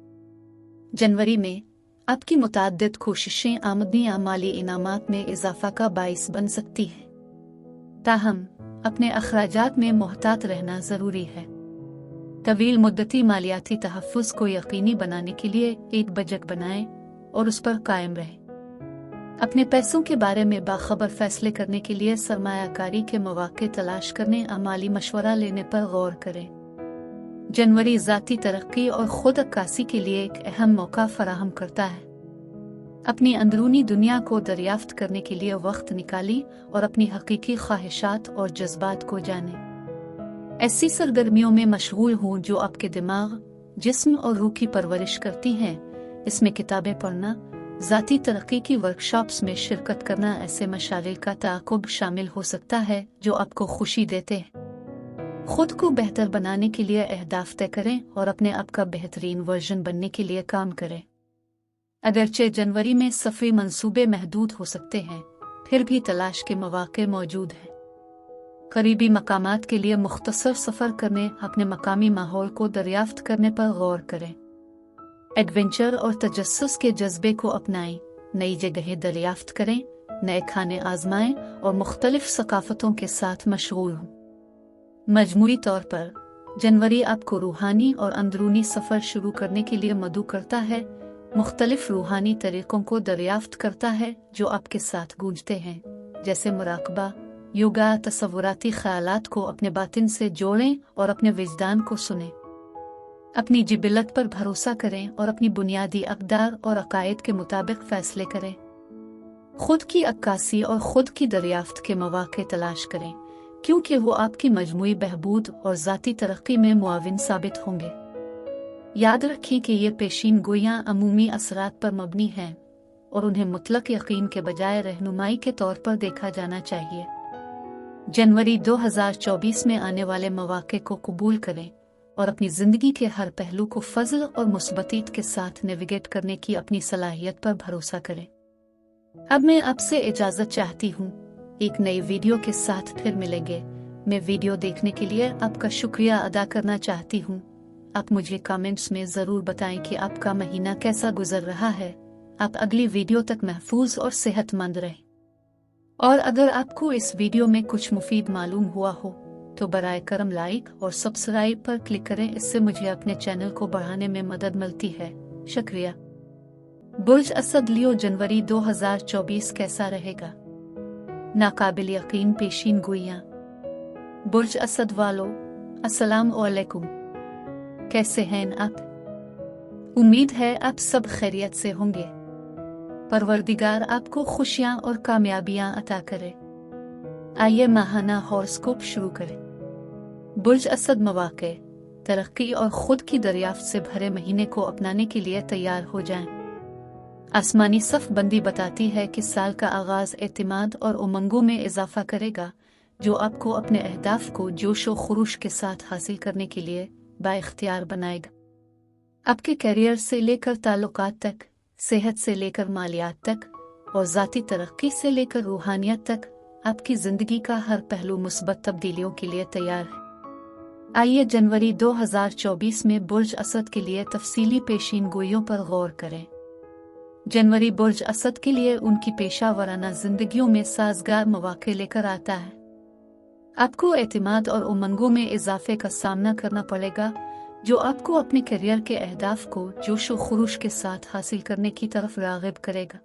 जनवरी में आपकी मुतअद्दिद कोशिशें आमदनी या माली इनामात में इजाफा का बाइस बन सकती हैं। ताहम अपने अखराजात में मोहतात रहना ज़रूरी है। तवील मुद्दती मालियाती तहफ़्फ़ुज़ को यकीनी बनाने के लिए एक बजट बनाएं और उस पर कायम रहें। अपने पैसों के बारे में बाखबर फैसले करने के लिए सरमायाकारी के मौक़े तलाश करने और माली मशवरा लेने पर गौर करें। जनवरी ज़ाती तरक्की और खुद अक्कासी के लिए एक अहम मौका फराहम करता है। अपनी अंदरूनी दुनिया को दरियाफ्त करने के लिए वक्त निकाली और अपनी हकीकी ख्वाहिशात और जज्बात को जानें। ऐसी सरगर्मियों में मशगूल हूँ जो आपके दिमाग, जिस्म और रूह की परवरिश करती हैं। इसमें किताबें पढ़ना, ज़ाती तरक्की की वर्कशॉप्स में शिरकत करना, ऐसे मशागिल का ताक़ुब शामिल हो सकता है जो आपको खुशी देते हैं। खुद को बेहतर बनाने के लिए अहदाफ तय करें और अपने आप का बेहतरीन वर्जन बनने के लिए काम करें। अगरचे जनवरी में सफ़री मंसूबे महदूद हो सकते हैं, फिर भी तलाश के मौक़े मौजूद हैं। करीबी मकामात के लिए मुख्तसर सफ़र करने, अपने मकामी माहौल को दरियाफ्त करने पर गौर करें। एडवेंचर और तजस्सुस के जज्बे को अपनाएं, नई जगहें दरियाफ्त करें, नए खाने आजमाएं और मुख्तलिफ सकाफ़तों के साथ मशगूल हों। मजमूई तौर पर जनवरी आपको रूहानी और अंदरूनी सफ़र शुरू करने के लिए मदऊ करता है। मुख्तलिफ रूहानी तरीक़ों को दरियाफ्त करता है जो आपके साथ गूंजते हैं, जैसे मुराकबा, योगा तसव्वुराती ख़यालात को अपने बातिन से जोड़ें और अपने विजदान को सुनें। अपनी जिबिलत पर भरोसा करें और अपनी बुनियादी अक़दार और अक़ायद के मुताबिक फ़ैसले करें। खुद की अक्कासी और खुद की दरियाफ्त के मौक़े तलाश करें, क्योंकि वो आपकी मजमूई बहबूद और ज़ाती तरक्की में मुआविन साबित होंगे। याद रखें कि ये पेशीन गोइयाँ अमूमी असरात पर मबनी हैं और उन्हें मुतलक यकीन के बजाय रहनुमाई के तौर पर देखा जाना चाहिए। जनवरी 2024 में आने वाले मौक़े को कबूल करें और अपनी ज़िंदगी के हर पहलू को फ़ज़ल और मुस्बतीत के साथ नेविगेट करने की अपनी सलाहियत पर भरोसा करें। अब मैं आपसे इजाज़त चाहती हूँ। एक नई वीडियो के साथ फिर मिलेंगे। मैं वीडियो देखने के लिए आपका शुक्रिया अदा करना चाहती हूँ। आप मुझे कमेंट्स में ज़रूर बताएं कि आपका महीना कैसा गुजर रहा है। आप अगली वीडियो तक महफूज और सेहतमंद रहें। और अगर आपको इस वीडियो में कुछ मुफीद मालूम हुआ हो तो बराए करम लाइक और सब्सक्राइब पर क्लिक करें। इससे मुझे अपने चैनल को बढ़ाने में मदद मिलती है। शुक्रिया। बुर्ज असद लियो जनवरी 2024 कैसा रहेगा? नाकाबिल यकीन पेशीन गोइयां। बुर्ज असद वालों, अस्सलाम वालेकुम। कैसे हैं आप? उम्मीद है आप सब खैरियत से होंगे। परवरदिगार आपको खुशियां और कामयाबियां अता करे। आइए माहाना हॉरोस्कोप शुरू करें। बुर्ज असद मौक़े, तरक्की और खुद की दरियाफ्त से भरे महीने को अपनाने के लिए तैयार हो जाएं। आसमानी सफ बंदी बताती है कि साल का आगाज एतमाद और उमंगों में इजाफा करेगा, जो आपको अपने अहदाफ को जोश व खुरूश के साथ हासिल करने के लिए बाइख्तियार बनाएगा। आपके करियर से लेकर ताल्लुकात तक, सेहत से लेकर मालियात तक और ज़ाती तरक्की से लेकर रूहानियत तक आपकी ज़िंदगी का हर पहलू मुस्बत तब्दीलियों के लिए तैयार है। आइए जनवरी 2024 में बुर्ज असद के लिए तफसीली पेशीन गोइयों पर गौर करें। जनवरी बुर्ज असद के लिए उनकी पेशा वराना जिंदगियों में साजगार मौक़े लेकर आता है। आपको एतमाद और उमंगों में इजाफे का सामना करना पड़ेगा, जो आपको अपने करियर के अहदाफ को जोश व खुरूश के साथ हासिल करने की तरफ राग़िब करेगा।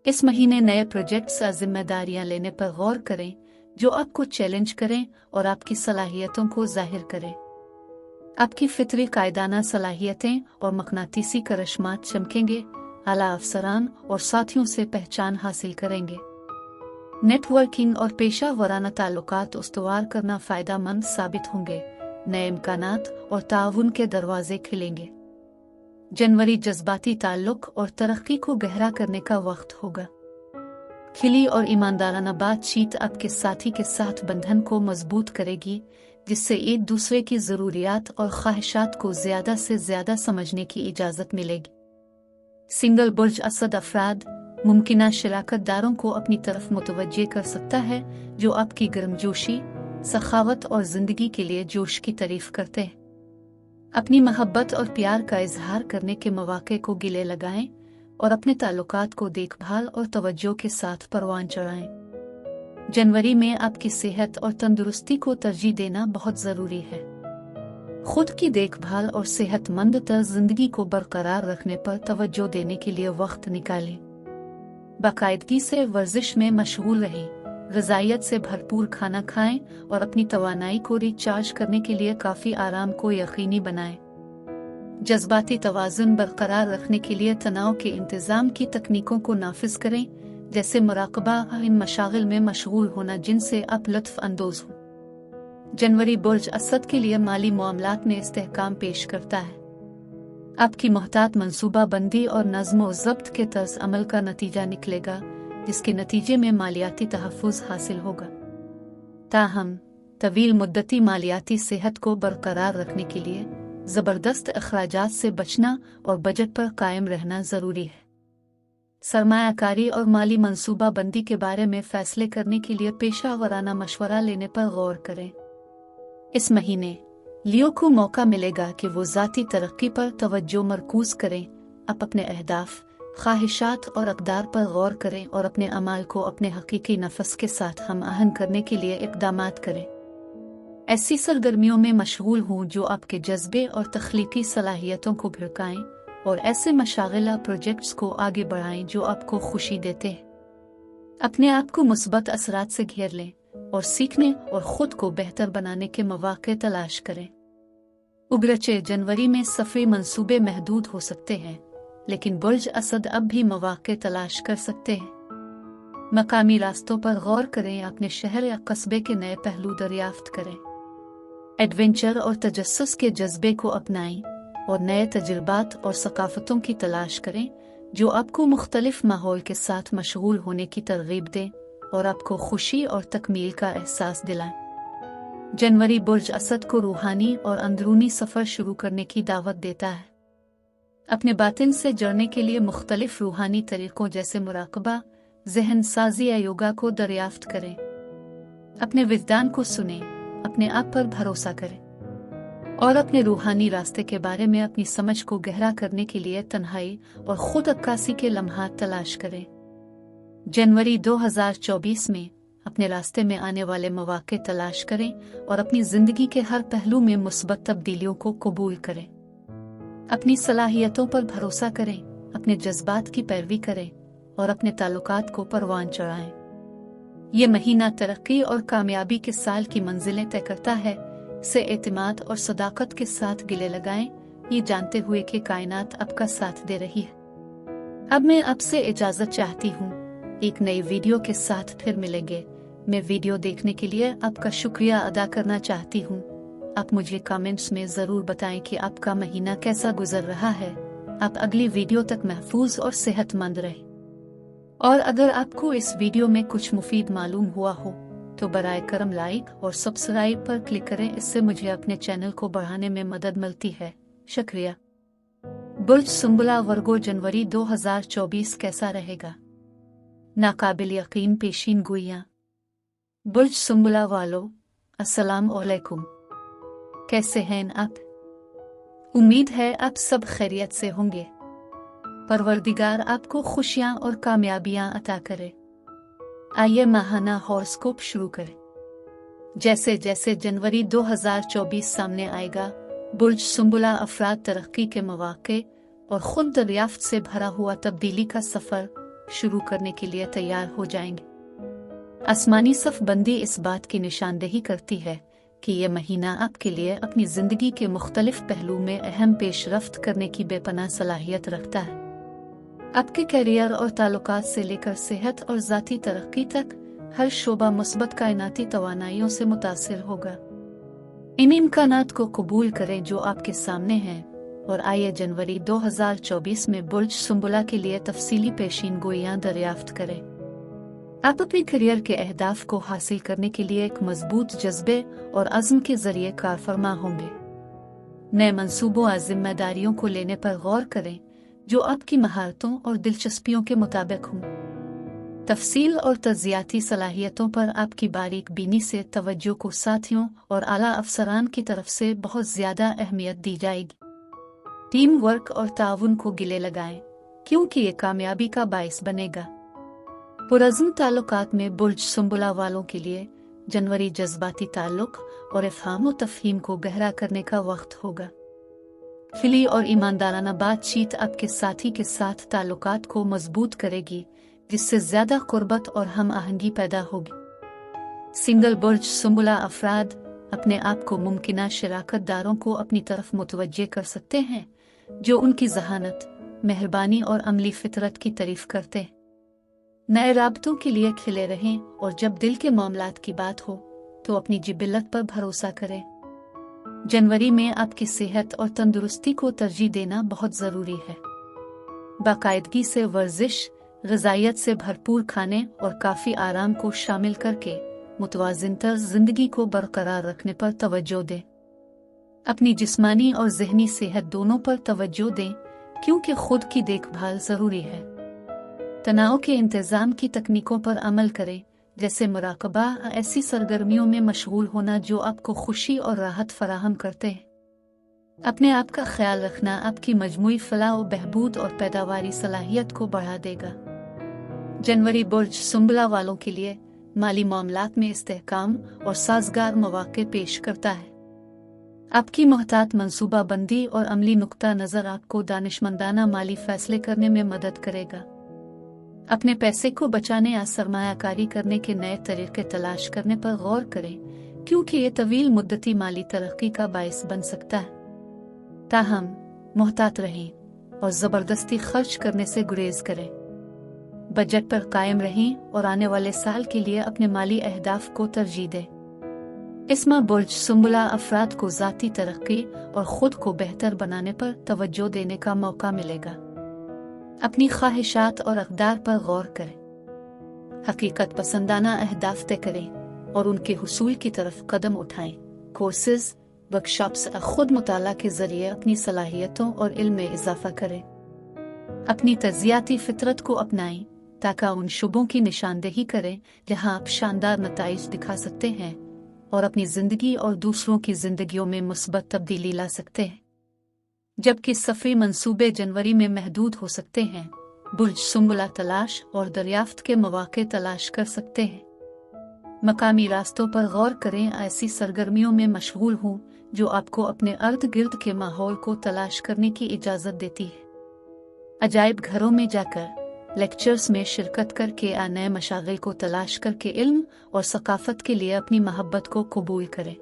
इस महीने नए प्रोजेक्ट्स या जिम्मेदारियां लेने पर गौर करें, जो आपको चैलेंज करें और आपकी सलाहियतों को जाहिर करें। आपकी फितरी कायदाना सलाहियतें और मकनातीसी करश्मात चमकेंगे। आला अफसरान और साथियों से पहचान हासिल करेंगे। नेटवर्किंग और पेशा वराना ताल्लुकात उस्तवार करना फ़ायदा मंद साबित होंगे। नए इम्कानात और ताउन के दरवाजे खिलेंगे। जनवरी जज्बाती ताल्लुक और तरक्की को गहरा करने का वक्त होगा। खिली और ईमानदाराना बातचीत आपके साथी के साथ बंधन को मजबूत करेगी, जिससे एक दूसरे की ज़रूरियात और ख्वाहिशात को ज़्यादा से ज़्यादा समझने की इजाज़त मिलेगी। सिंगल बुर्ज असद अफराद मुमकिना शराकतदारों को अपनी तरफ मुतवज्जे कर सकता है, जो आपकी गर्मजोशी, सखावत और ज़िंदगी के लिए जोश की तारीफ करते हैं। अपनी मोहब्बत और प्यार का इजहार करने के मौक़े को गिले लगाएं और अपने ताल्लुकात को देखभाल और तवज्जो के साथ परवान चढ़ाएं। जनवरी में आपकी सेहत और तंदुरुस्ती को तरजीह देना बहुत ज़रूरी है। खुद की देखभाल और सेहतमंद तर्ज ज़िंदगी को बरकरार रखने पर तवज्जो देने के लिए वक्त निकालें। बाकायदगी से वर्जिश में मशगूल रहें, ग़िज़ाइयत से भरपूर खाना खाएं और अपनी तवानाई को रिचार्ज करने के लिए काफ़ी आराम को यकीनी बनाएं। जज्बाती तवाज़ुन बरकरार रखने के लिए तनाव के इंतज़ाम की तकनीकों को नाफिज करें, जैसे मुराकबा इन मशागिल में मशगूल होना जिनसे आप लुत्फ़ अंदोज़ हो। जनवरी बुर्ज असद के लिए माली मामलात में इस्तेहकाम पेश करता है। आपकी मोहतात मंसूबा बंदी और नज़्म व ज़ब्त के तर्ज अमल का नतीजा निकलेगा, जिसके नतीजे में मालियाती तहफ़्फ़ुज़ हासिल होगा। ताहम तवील मुद्दती मालियाती सेहत को बरकरार रखने के लिए ज़बरदस्त अखराजात से बचना और बजट पर कायम रहना ज़रूरी है। सरमायाकारी और माली मंसूबा बंदी के बारे में फ़ैसले करने के लिए पेशा वराना मशवरा लेने पर गौर करें। इस महीने लियो को मौका मिलेगा कि वो ज़ाती तरक्की पर तवज्जो मरकूज़ करें। आप अपने अहदाफ, ख्वाहिशात और अक़दार पर गौर करें और अपने अमाल को अपने हकीकी नफ़स के साथ हम आहंग करने के लिए इक़दामात करें। ऐसी सरगर्मियों में मशगूल हों जो आपके जज्बे और तख्लीकी सलाहियतों को भड़काएं और ऐसे मशागिला प्रोजेक्ट्स को आगे बढ़ाएं जो आपको खुशी देते हैं। अपने आप को मुस्बत असरात से घेर लें और सीखने और खुद को बेहतर बनाने के मौके तलाश करें। उगरचे जनवरी में सफरी मंसूबे महदूद हो सकते हैं, लेकिन बुर्ज असद अब भी मौके तलाश कर सकते हैं। मकामी रास्तों पर गौर करें, अपने शहर या कस्बे के नए पहलू दरियाफ्त करें। एडवेंचर और तजस्सुस के जज्बे को अपनाएं और नए तजुर्बात और सकाफतों की तलाश करें जो आपको मुख्तलिफ माहौल के साथ मशगूल होने की तरगीब दें और आपको खुशी और तकमील का एहसास दिलाएं। जनवरी बुर्ज असद को रूहानी और अंदरूनी सफ़र शुरू करने की दावत देता है। अपने बातिन से जुड़ने के लिए मुख्तलिफ रूहानी तरीक़ों जैसे मुराकबा, ज़हन साजी या योगा को दरियाफ्त करें। अपने विजदान को सुनें, अपने आप पर भरोसा करें और अपने रूहानी रास्ते के बारे में अपनी समझ को गहरा करने के लिए तन्हाई और खुद अक्कासी के लम्हात तलाश करें। जनवरी 2024 में अपने रास्ते में आने वाले मौके तलाश करें और अपनी ज़िंदगी के हर पहलू में मुस्बत तब्दीलियों को कबूल करें। अपनी सलाहियतों पर भरोसा करें, अपने जज्बात की पैरवी करें और अपने ताल्लुकात को परवान चढ़ाएं। ये महीना तरक्की और कामयाबी के साल की मंजिलें तय करता है। से एतमाद और सदाकत के साथ गिले लगाएं, ये जानते हुए कि कायनात आपका साथ दे रही है। अब मैं आपसे इजाज़त चाहती हूँ। एक नई वीडियो के साथ फिर मिलेंगे। मैं वीडियो देखने के लिए आपका शुक्रिया अदा करना चाहती हूँ। आप मुझे कमेंट्स में ज़रूर बताएं कि आपका महीना कैसा गुजर रहा है। आप अगली वीडियो तक महफूज और सेहतमंद रहें। और अगर आपको इस वीडियो में कुछ मुफीद मालूम हुआ हो तो बराए करम लाइक और सब्सक्राइब पर क्लिक करें। इससे मुझे अपने चैनल को बढ़ाने में मदद मिलती है। शुक्रिया। बुर्ज सुंबला वर्गो जनवरी 2024 कैसा रहेगा? नाकाबिल यकीन पेशीन गोइयां। बुर्ज सुंबला वालों, अस्सलाम वालेकुम। कैसे हैं आप? उम्मीद है आप सब खैरियत से होंगे। परवरदिगार आपको खुशियां और कामयाबियां अता करे। आइए माहाना हॉरोस्कोप शुरू करें। जैसे जैसे जनवरी 2024 सामने आएगा, बुर्ज सुंबला अफराद तरक्की के मौके और खुद दरियाफ्त से भरा हुआ तब्दीली का सफ़र शुरू करने के लिए तैयार हो जाएंगे। आसमानी सफ़बंदी इस बात की निशानदेही करती है कि यह महीना आपके लिए अपनी ज़िंदगी के मुख्तलिफ पहलू में अहम पेशरफ्त करने की बेपनाह सलाहियत रखता है। आपके करियर और ताल्लुकात से लेकर सेहत और ज़ाती तरक्की तक हर शोबा मुस्बत कायनाती तवानाइयों से मुतासिर होगा। इन इम्कानात को कबूल करें जो आपके सामने हैं और आइए जनवरी 2024 में बुर्ज सुंबला के लिए तफसीली पेशीन गोइयां दरियाफ्त करें। आप अपने करियर के अहदाफ को हासिल करने के लिए एक मजबूत जज्बे और अज़्म के जरिए कारफरमा होंगे। नए मंसूबों और जिम्मेदारियों को लेने पर गौर करें जो आपकी महारतों और दिलचस्पियों के मुताबिक हों। तफसील और तज्जियाती सलाहियतों पर आपकी बारीक बीनी से तवज्जो को साथियों और आला अफसरान की तरफ से बहुत ज़्यादा अहमियत दी जाएगी। टीम वर्क और ताउन को गिले लगाएं, क्योंकि ये कामयाबी का बाइस बनेगा। पुरज़्म ताल्लुकात में बुर्ज सुंबला वालों के लिए जनवरी जज्बाती ताल्लुक और इफ़हाम व तफ़हीम को गहरा करने का वक्त होगा। खिली और ईमानदाराना बातचीत आपके साथी के साथ ताल्लुकात को मजबूत करेगी, जिससे ज़्यादा कुर्बत और हम आहंगी पैदा होगी। सिंगल बुर्ज सुंबला अफराद अपने आप को मुमकिना शराकत दारों को अपनी तरफ मुतवज्जे कर सकते हैं जो उनकी जहानत, मेहरबानी और अमली फितरत की तारीफ करते हैं। नए राबतों के लिए खिले रहें और जब दिल के मामलात की बात हो तो अपनी जिबिलत पर भरोसा करें। जनवरी में आपकी सेहत और तंदुरुस्ती को तरजीह देना बहुत ज़रूरी है। बाकायदगी से वर्जिश, ग़िज़ाइयत से भरपूर खाने और काफ़ी आराम को शामिल करके मुतवाज़िनतर ज़िंदगी को बरकरार रखने पर तवज्जो दें। अपनी जिस्मानी और ज़हनी सेहत दोनों पर तवज्जो दें, क्योंकि खुद की देखभाल ज़रूरी है। तनाव के इंतज़ाम की तकनीकों पर अमल करें, जैसे मुराकबा, ऐसी सरगर्मियों में मशगूल होना जो आपको खुशी और राहत फराहम करते हैं। अपने आप का ख्याल रखना आपकी मजमूई फलाह व बहबूद और पैदावारी सलाहियत को बढ़ा देगा। जनवरी बुर्ज सुंबला वालों के लिए माली मामलात में इस्तेहकाम और साजगार मौके पेश करता है। आपकी मोहतात मंसूबा बंदी और अमली नुक्ता नज़र आपको दानिशमंदाना माली फैसले करने में मदद करेगा। अपने पैसे को बचाने या सरमायाकारी करने के नए तरीके तलाश करने पर गौर करें, क्योंकि ये तवील मुद्दती माली तरक्की का बायस बन सकता है। ताहम मोहतात रहें और ज़बरदस्ती खर्च करने से गुरेज करें। बजट पर कायम रहें और आने वाले साल के लिए अपने माली अहदाफ को तरजीह दें। इस माह बुर्ज सुंबला अफराद को ज़ाती तरक्की और ख़ुद को बेहतर बनाने पर तवज्जो देने का मौका मिलेगा। अपनी ख्वाहिशात और अक़दार पर गौर करें। हकीकत पसंदाना अहदाफ तय करें और उनके हुसूल की तरफ कदम उठाएं। कोर्सेज, वर्कशॉप्स और ख़ुद मुताला के ज़रिए अपनी सलाहियतों और इल्म में इजाफा करें। अपनी तज़ियाती फ़ितरत को अपनाएं ताकि उन शुबों की निशानदेही करें जहां आप शानदार नताइज दिखा सकते हैं और अपनी ज़िंदगी और दूसरों की ज़िंदगियों में मुस्बत तब्दीली ला सकते हैं। जबकि सफ़री मंसूबे जनवरी में महदूद हो सकते हैं, बुर्ज सुंबला तलाश और दरियाफ्त के मौक़े तलाश कर सकते हैं। मकामी रास्तों पर गौर करें, ऐसी सरगर्मियों में मशगूल हों जो आपको अपने अर्द गिर्द के माहौल को तलाश करने की इजाज़त देती है। अजायब घरों में जाकर लेक्चर्स में शिरकत करके या नए मशागिल को तलाश करके इल्म और सकाफ़त के लिए अपनी मोहब्बत को कबूल करें।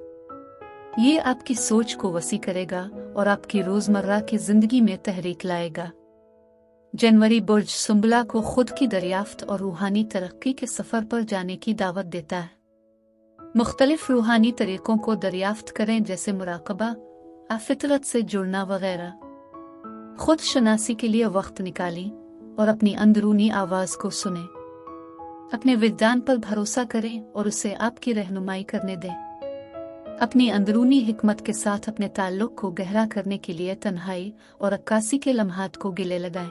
ये आपकी सोच को वसी करेगा और आपकी रोज़मर्रा की ज़िंदगी में तहरीक लाएगा। जनवरी बुर्ज सुंबला को खुद की दरियाफ्त और रूहानी तरक्की के सफ़र पर जाने की दावत देता है। मुख्तलिफ रूहानी तरीक़ों को दरियाफ्त करें, जैसे मुराक़बा, फितरत से जुड़ना वगैरह। खुद शनासी के लिए वक्त निकालें और अपनी अंदरूनी आवाज़ को सुनें। अपने विज्ञान पर भरोसा करें और उसे आपकी रहनुमाई करने दें। अपनी अंदरूनी हिकमत के साथ अपने ताल्लुक़ को गहरा करने के लिए तन्हाई और अक्कासी के लम्हात को गिले लगाएं।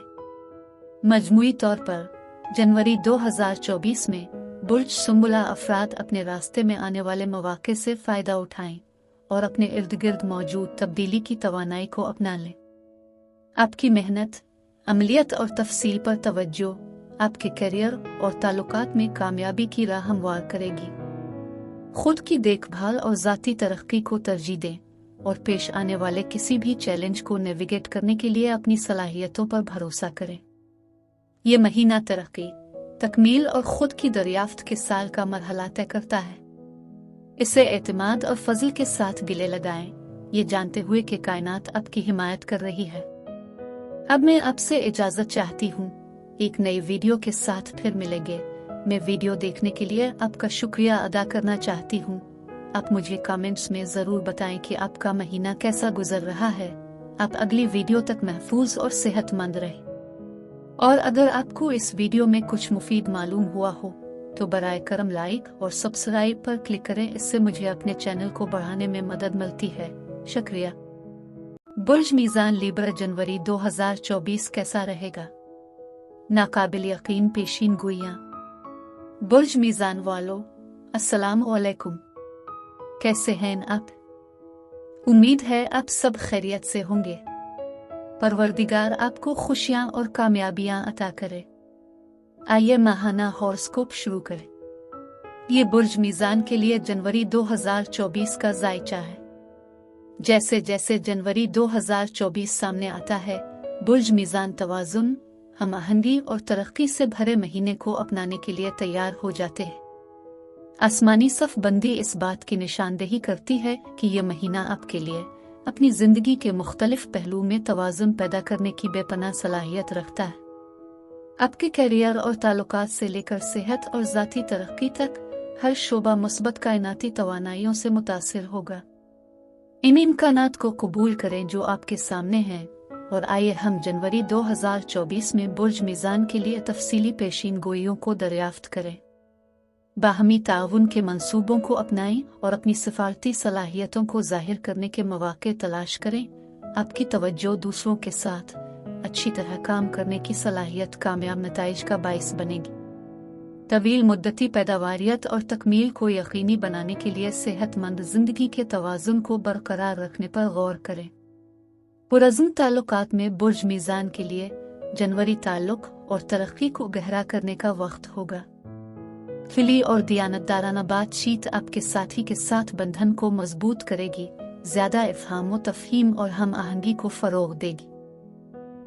मजमूई तौर पर जनवरी 2024 में बुर्ज सुंबला अफराद अपने रास्ते में आने वाले मौक़े से फ़ायदा उठाएं और अपने इर्द गिर्द मौजूद तब्दीली की तवानाई को अपना लें। आपकी मेहनत, अमलियत और तफसील पर तवज्जो आपके करियर और ताल्लुकात में कामयाबी की राह हमवार करेगी। खुद की देखभाल और ज़ाती तरक्की को तरजीह दें और पेश आने वाले किसी भी चैलेंज को नेविगेट करने के लिए अपनी सलाहियतों पर भरोसा करें। ये महीना तरक्की, तकमील और खुद की दरियाफ्त के साल का मरहला तय करता है। इसे एतमाद और फजल के साथ गिले लगाएं, ये जानते हुए कि कायनात आपकी हिमायत कर रही है। अब मैं आपसे इजाज़त चाहती हूँ। एक नई वीडियो के साथ फिर मिलेंगे। मैं वीडियो देखने के लिए आपका शुक्रिया अदा करना चाहती हूँ। आप मुझे कमेंट्स में ज़रूर बताएं कि आपका महीना कैसा गुजर रहा है। आप अगली वीडियो तक महफूज और सेहतमंद रहें। और अगर आपको इस वीडियो में कुछ मुफीद मालूम हुआ हो तो बराए करम लाइक और सब्सक्राइब पर क्लिक करें। इससे मुझे अपने चैनल को बढ़ाने में मदद मिलती है। शुक्रिया। बुर्ज मीज़ान लिब्रा जनवरी 2024 कैसा रहेगा? नाकाबिल यकीन पेशीन गोइयां। बुर्ज मीज़ान वालों, अस्सलाम वालेकुम। कैसे हैं आप? उम्मीद है आप सब खैरियत से होंगे। परवरदिगार आपको खुशियां और कामयाबियां अता करे। आइए माहाना हॉरोस्कोप शुरू करें। ये बुर्ज मीज़ान के लिए जनवरी 2024 का जायचा है। जैसे जैसे जनवरी 2024 सामने आता है, बुर्ज मीज़ान तवाज़ुन, हम आहंगी और तरक्की से भरे महीने को अपनाने के लिए तैयार हो जाते हैं। आसमानी सफ़बंदी इस बात की निशानदेही करती है कि यह महीना आपके लिए अपनी ज़िंदगी के मुख्तलिफ पहलू में तवाज़ुन पैदा करने की बेपनाह सलाहियत रखता है। आपके करियर और ताल्लुकात से लेकर सेहत और ज़ाती तरक्की तक हर शोबा मुस्बत कायनाती तवानाइयों से मुतासिर होगा। इन इम्कानात को कबूल करें जो आपके सामने हैं और आइए हम जनवरी 2024 में बुर्ज मीज़ान के लिए तफसीली पेशीन गोइयों को दरियाफ्त करें। बाहमी ताउन के मंसूबों को अपनाएं और अपनी सिफारती सलाहियतों को ज़ाहिर करने के मौक़े तलाश करें। आपकी तवज्जो दूसरों के साथ अच्छी तरह काम करने की सलाहियत कामयाब नताइज का बाइस बनेगी। तवील मुद्दती पैदावारियत और तकमील को यकीनी बनाने के लिए सेहतमंद ज़िंदगी के तवाज़ुन को बरकरार रखने पर गौर करें। पुरज़्म ताल्लुकात में बुर्ज मीज़ान के लिए जनवरी ताल्लुक़ और तरक्की को गहरा करने का वक्त होगा। खिली और दियानतदाराना बातचीत आपके साथी के साथ बंधन को मजबूत करेगी, ज़्यादा इफ़हाम व तफ़हीम और हम आहंगी को फ़रोग़ देगी।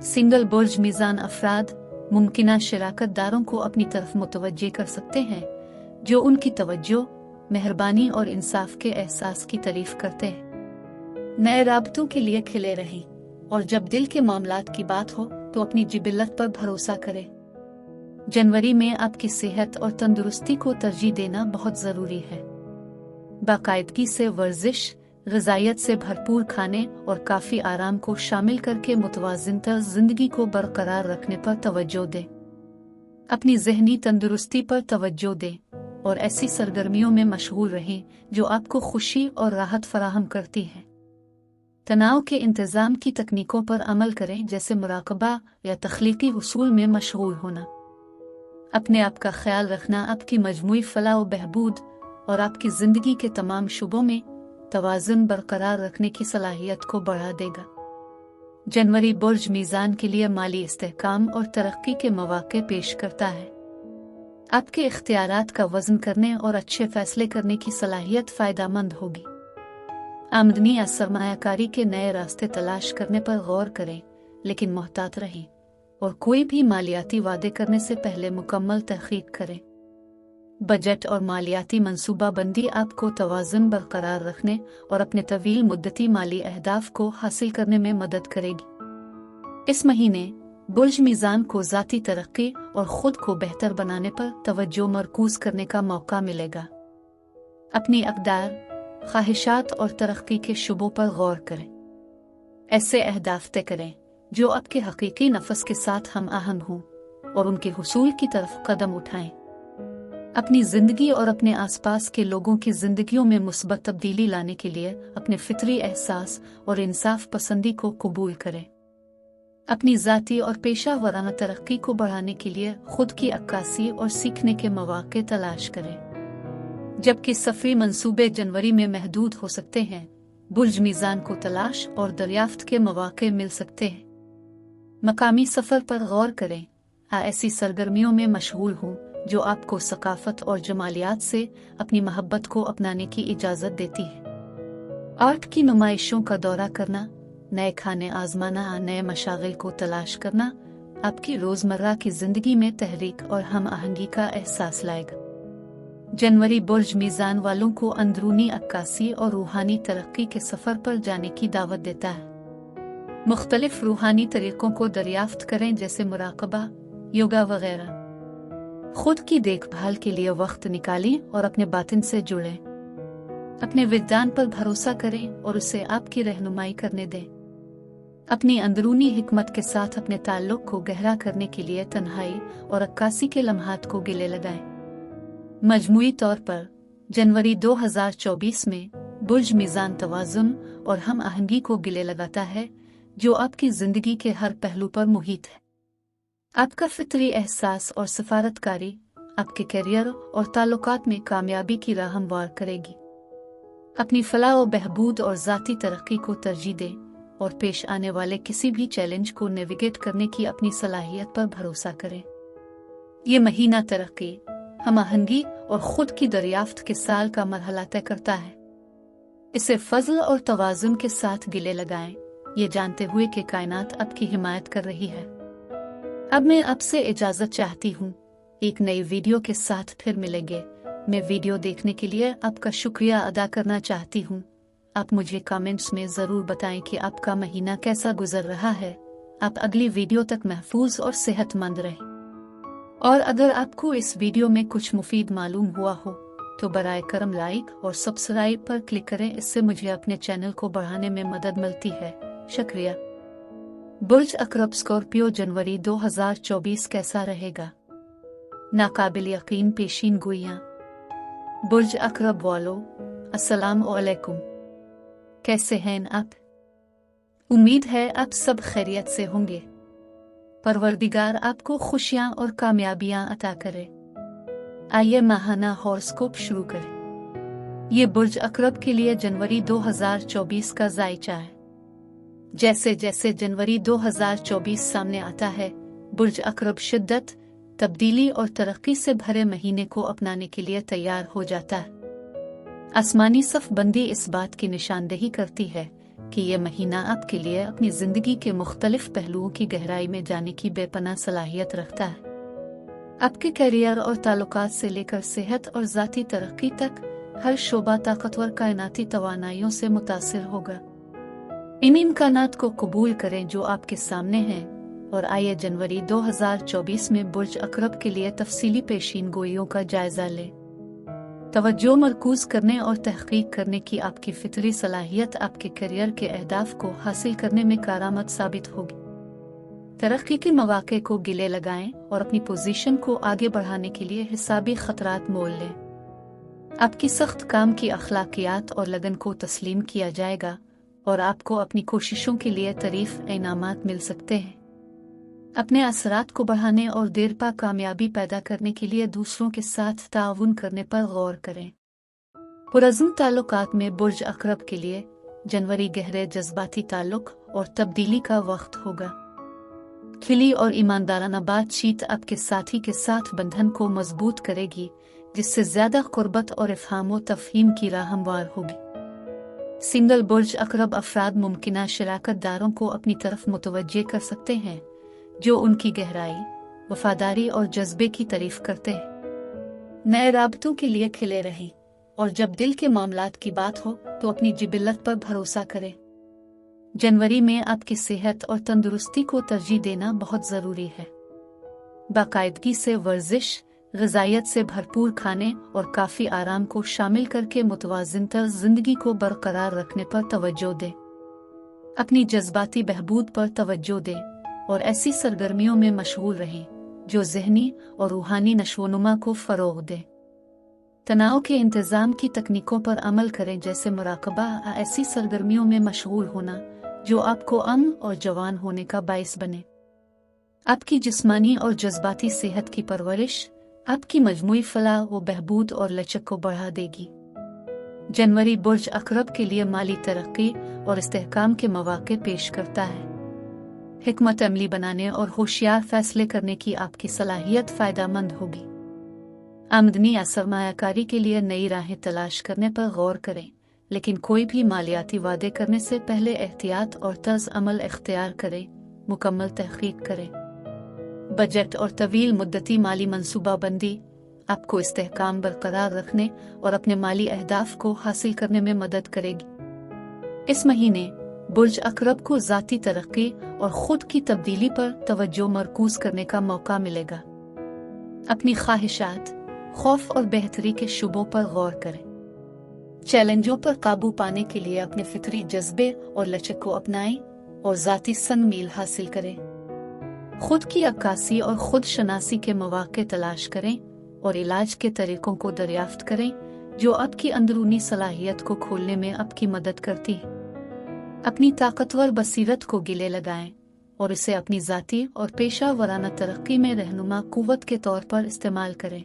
सिंगल बुर्ज मीज़ान अफराद मुमकिना शराकत दारों को अपनी तरफ मुतवज्जे कर सकते हैं जो उनकी तवज्जो, मेहरबानी और इंसाफ के एहसास की तारीफ करते हैं। नए राबतों के लिए खिले रहें और जब दिल के मामलात की बात हो तो अपनी जिबिल्लत पर भरोसा करें। जनवरी में आपकी सेहत और तंदुरुस्ती को तरजीह देना बहुत ज़रूरी है। बाकायदगी से वर्जिश, ग़िज़ाइयत से भरपूर खाने और काफ़ी आराम को शामिल करके मुतवाज़िनतर ज़िंदगी को बरकरार रखने पर तवज्जो दें। अपनी ज़हनी तंदुरुस्ती पर तवज्जो दें और ऐसी सरगर्मियों में मशगूल रहें जो आपको खुशी और राहत फराहम करती हैं। तनाव के इंतज़ाम की तकनीकों पर अमल करें, जैसे मुराकबा या तख्लीकी हुसूल में मशगूल होना। अपने आप का ख्याल रखना आपकी मजमूई फलाह व बहबूद और आपकी ज़िंदगी के तमाम शुबों में तवाज़ुन बरकरार रखने की सलाहियत को बढ़ा देगा। जनवरी बुर्ज मीज़ान के लिए माली इस्तेहकाम और तरक्की के मौक़े पेश करता है। आपके इख्तियारात का वज़न करने और अच्छे फ़ैसले करने की सलाहियत फ़ायदेमंद होगी। आमदनी या सरमायाकारी के नए रास्ते तलाश करने पर गौर करें, लेकिन मोहतात रहें और कोई भी मालियाती वादे करने से पहले मुकम्मल तहक़ीक़ करें। बजट और मालियाती मंसूबाबंदी आपको तवाज़ुन बरकरार रखने और अपने तवील मुद्दती माली अहदाफ को हासिल करने में मदद करेगी। इस महीने बुर्ज मीज़ान को ज़ाती तरक्की और ख़ुद को बेहतर बनाने पर तवज्जो मरकूज़ करने का मौका मिलेगा। अपनी अक़दार, ख्वाहिशात और तरक्की के शुबों पर गौर करें। ऐसे अहदाफ तय करें जो आपके हकीकी नफ्स के साथ हम आहंग हों और उनके हुसूल की तरफ कदम उठाएं। अपनी ज़िंदगी और अपने आसपास के लोगों की ज़िंदगियों में मुस्बत तब्दीली लाने के लिए अपने फितरी एहसास और इंसाफ पसंदी को कबूल करें। अपनी ज़ाती और पेशा वराना तरक्की को बढ़ाने के लिए खुद की अक्कासी और सीखने के मौक़े तलाश करें। जबकि सफ़री मंसूबे जनवरी में महदूद हो सकते हैं, बुर्ज मीज़ान को तलाश और दरियाफ्त के मौक़े मिल सकते हैं। मकामी सफ़र पर गौर करें। ऐसी सरगर्मियों में मशगूल हों जो आपको सकाफत और जमालियात से अपनी महब्बत को अपनाने की इजाज़त देती है। आर्ट की नुमाइशों का दौरा करना, नए खाने आजमाना, नए मशागिल को तलाश करना आपकी रोज़मर्रा की ज़िंदगी में तहरीक और हम आहंगी का एहसास लाएगा। जनवरी बुर्ज मीज़ान वालों को अंदरूनी अक्कासी और रूहानी तरक्की के सफ़र पर जाने की दावत देता है। मुख्तलिफ रूहानी तरीक़ों को दरियाफ्त करें, जैसे मुराकबा, योगा वगैरह। खुद की देखभाल के लिए वक्त निकालें और अपने बातिन से जुड़ें। अपने विज्ञान पर भरोसा करें और उसे आपकी रहनुमाई करने दें। अपनी अंदरूनी हिकमत के साथ अपने ताल्लुक़ को गहरा करने के लिए तन्हाई और अक्कासी के लम्हात को गिले लगाएं। मजमूई तौर पर जनवरी 2024 में बुर्ज मीज़ान तवाज़ुन और हम आहंगी को गिले लगाता है, जो आपकी ज़िंदगी के हर पहलू पर मुहित है। आपका फितरी एहसास और सफारतकारी आपके करियर और ताल्लुकात में कामयाबी की राह हमवार करेगी। अपनी फलाह व बहबूद और ज़ाती तरक्की को तरजीह दें और पेश आने वाले किसी भी चैलेंज को नेविगेट करने की अपनी सलाहियत पर भरोसा करें। ये महीना तरक्की, हम आहंगी और खुद की दरियाफ्त के साल का मरहला तय करता है। इसे फज़ल और तवाज़ुन के साथ गिले लगाएं, ये जानते हुए कि कायनात आपकी हिमायत कर रही है। अब मैं आपसे इजाज़त चाहती हूँ। एक नई वीडियो के साथ फिर मिलेंगे। मैं वीडियो देखने के लिए आपका शुक्रिया अदा करना चाहती हूँ। आप मुझे कमेंट्स में ज़रूर बताएं कि आपका महीना कैसा गुजर रहा है। आप अगली वीडियो तक महफूज और सेहतमंद रहें। और अगर आपको इस वीडियो में कुछ मुफीद मालूम हुआ हो तो बराए करम लाइक और सब्सक्राइब पर क्लिक करें। इससे मुझे अपने चैनल को बढ़ाने में मदद मिलती है। शुक्रिया। बुर्ज अकरब स्कॉर्पियो जनवरी 2024 कैसा रहेगा? नाकाबिल यकीन पेशीन गोइयां। बुर्ज अकरब वालों, अस्सलाम वालेकुम। कैसे हैं आप? उम्मीद है आप सब खैरियत से होंगे। परवरदिगार आपको खुशियां और कामयाबियां अता करे। आइए माहाना हॉरोस्कोप शुरू करें। ये बुर्ज अकरब के लिए जनवरी 2024 का जायचा है। जैसे जैसे जनवरी 2024 सामने आता है, बुर्ज अकरब शिद्दत, तब्दीली और तरक्की से भरे महीने को अपनाने के लिए तैयार हो जाता है। आसमानी सफ़बंदी इस बात की निशानदेही करती है कि ये महीना आपके लिए अपनी ज़िंदगी के मुख्तलिफ पहलुओं की गहराई में जाने की बेपनाह सलाहियत रखता है। आपके करियर और ताल्लुकात से लेकर सेहत और ज़ाती तरक्की तक हर शोबा ताकतवर कायनाती तवानाइयों से मुतासिर होगा। इन इम्कानात को कबूल करें जो आपके सामने हैं और आइए जनवरी 2024 में बुर्ज अकरब के लिए तफसीली पेशीन गोइयों का जायजा लें। तवज्जो मरकूज करने और तहकीक करने की आपकी फितरी सलाहियत आपके करियर के अहदाफ को हासिल करने में कारआमद साबित होगी। तरक्की के मौके को गिले लगाएं और अपनी पोजीशन को आगे बढ़ाने के लिए हिसाबी खतरात मोल लें। आपकी सख्त काम की अखलाकियात और लगन को तस्लीम किया जाएगा और आपको अपनी कोशिशों के लिए तारीफ इनामात मिल सकते हैं। अपने असरात को बढ़ाने और देर पा कामयाबी पैदा करने के लिए दूसरों के साथ ताउन करने पर गौर करें। पुरज़्म ताल्लुकात में बुर्ज अकरब के लिए जनवरी गहरे जज्बाती ताल्लुक और तब्दीली का वक्त होगा। खिली और ईमानदाराना बातचीत आपके साथी के साथ बंधन को मजबूत करेगी, जिससे ज्यादा कुर्बत और इफ़हाम व तफ़हीम की राह हमवार होगी। सिंगल बुर्ज अकरब अफराद मुमकिना शराकतदारों को अपनी तरफ मुतवज्जे कर सकते हैं जो उनकी गहराई, वफादारी और जज्बे की तारीफ करते हैं। नए राबतों के लिए खिले रहें और जब दिल के मामलात की बात हो तो अपनी जिबिल्लत पर भरोसा करें। जनवरी में आपकी सेहत और तंदुरुस्ती को तरजीह देना बहुत ज़रूरी है। बाकायदगी से वर्जिश, ग़िज़ाइयत से भरपूर खाने और काफ़ी आराम को शामिल करके मुतवाज़िन तर्ज़ ज़िंदगी को बरकरार रखने पर तवज्जो दें। अपनी जज्बाती बहबूद पर तवज्जो दें और ऐसी सरगर्मियों में मशगूल रहें जो ज़हनी और रूहानी नशोनुमा को फ़रोग़ दें। तनाव के इंतज़ाम की तकनीकों पर अमल करें, जैसे मुराकबा। ऐसी सरगर्मियों में मशगूल होना जो आपको अमन और जवान होने का बाइस बने। आपकी जिस्मानी और जज्बाती सेहत की परवरिश आपकी मजमूई फलाह व बहबूद और लचक को बढ़ा देगी। जनवरी बुर्ज अकरब के लिए माली तरक्की और इस्तेहकाम के मौके पेश करता है। हिकमत अमली बनाने और होशियार फैसले करने की आपकी सलाहियत फ़ायदेमंद होगी। आमदनी या सरमायाकारी के लिए नई राहें तलाश करने पर गौर करें, लेकिन कोई भी मालियाती वादे करने से पहले एहतियात और तर्ज अमल इख्तियार करें। मुकम्मल तहकीक करें। बजट और तवील मुद्दती माली मंसूबाबंदी आपको इस्तेहकाम बरकरार रखने और अपने माली अहदाफ को हासिल करने में मदद करेगी। इस महीने बुर्ज अकरब को ज़ाती तरक्की और ख़ुद की तब्दीली पर तवज्जो मरकूज करने का मौका मिलेगा। अपनी ख्वाहिशात, खौफ और बेहतरी के शुबों पर गौर करें। चैलेंजों पर काबू पाने के लिए अपने फितरी जज्बे और लचक को अपनाएं और ज़ाती संग मील हासिल करें। खुद की अक्कासी और खुद शनासी के मौके तलाश करें और इलाज के तरीकों को दरियाफ्त करें जो आपकी अंदरूनी सलाहियत को खोलने में आपकी मदद करती है। अपनी ताकतवर बसीरत को गिले लगाएं और इसे अपनी ज़ाती और पेशा वराना तरक्की में रहनुमा कुव्वत के तौर पर इस्तेमाल करें।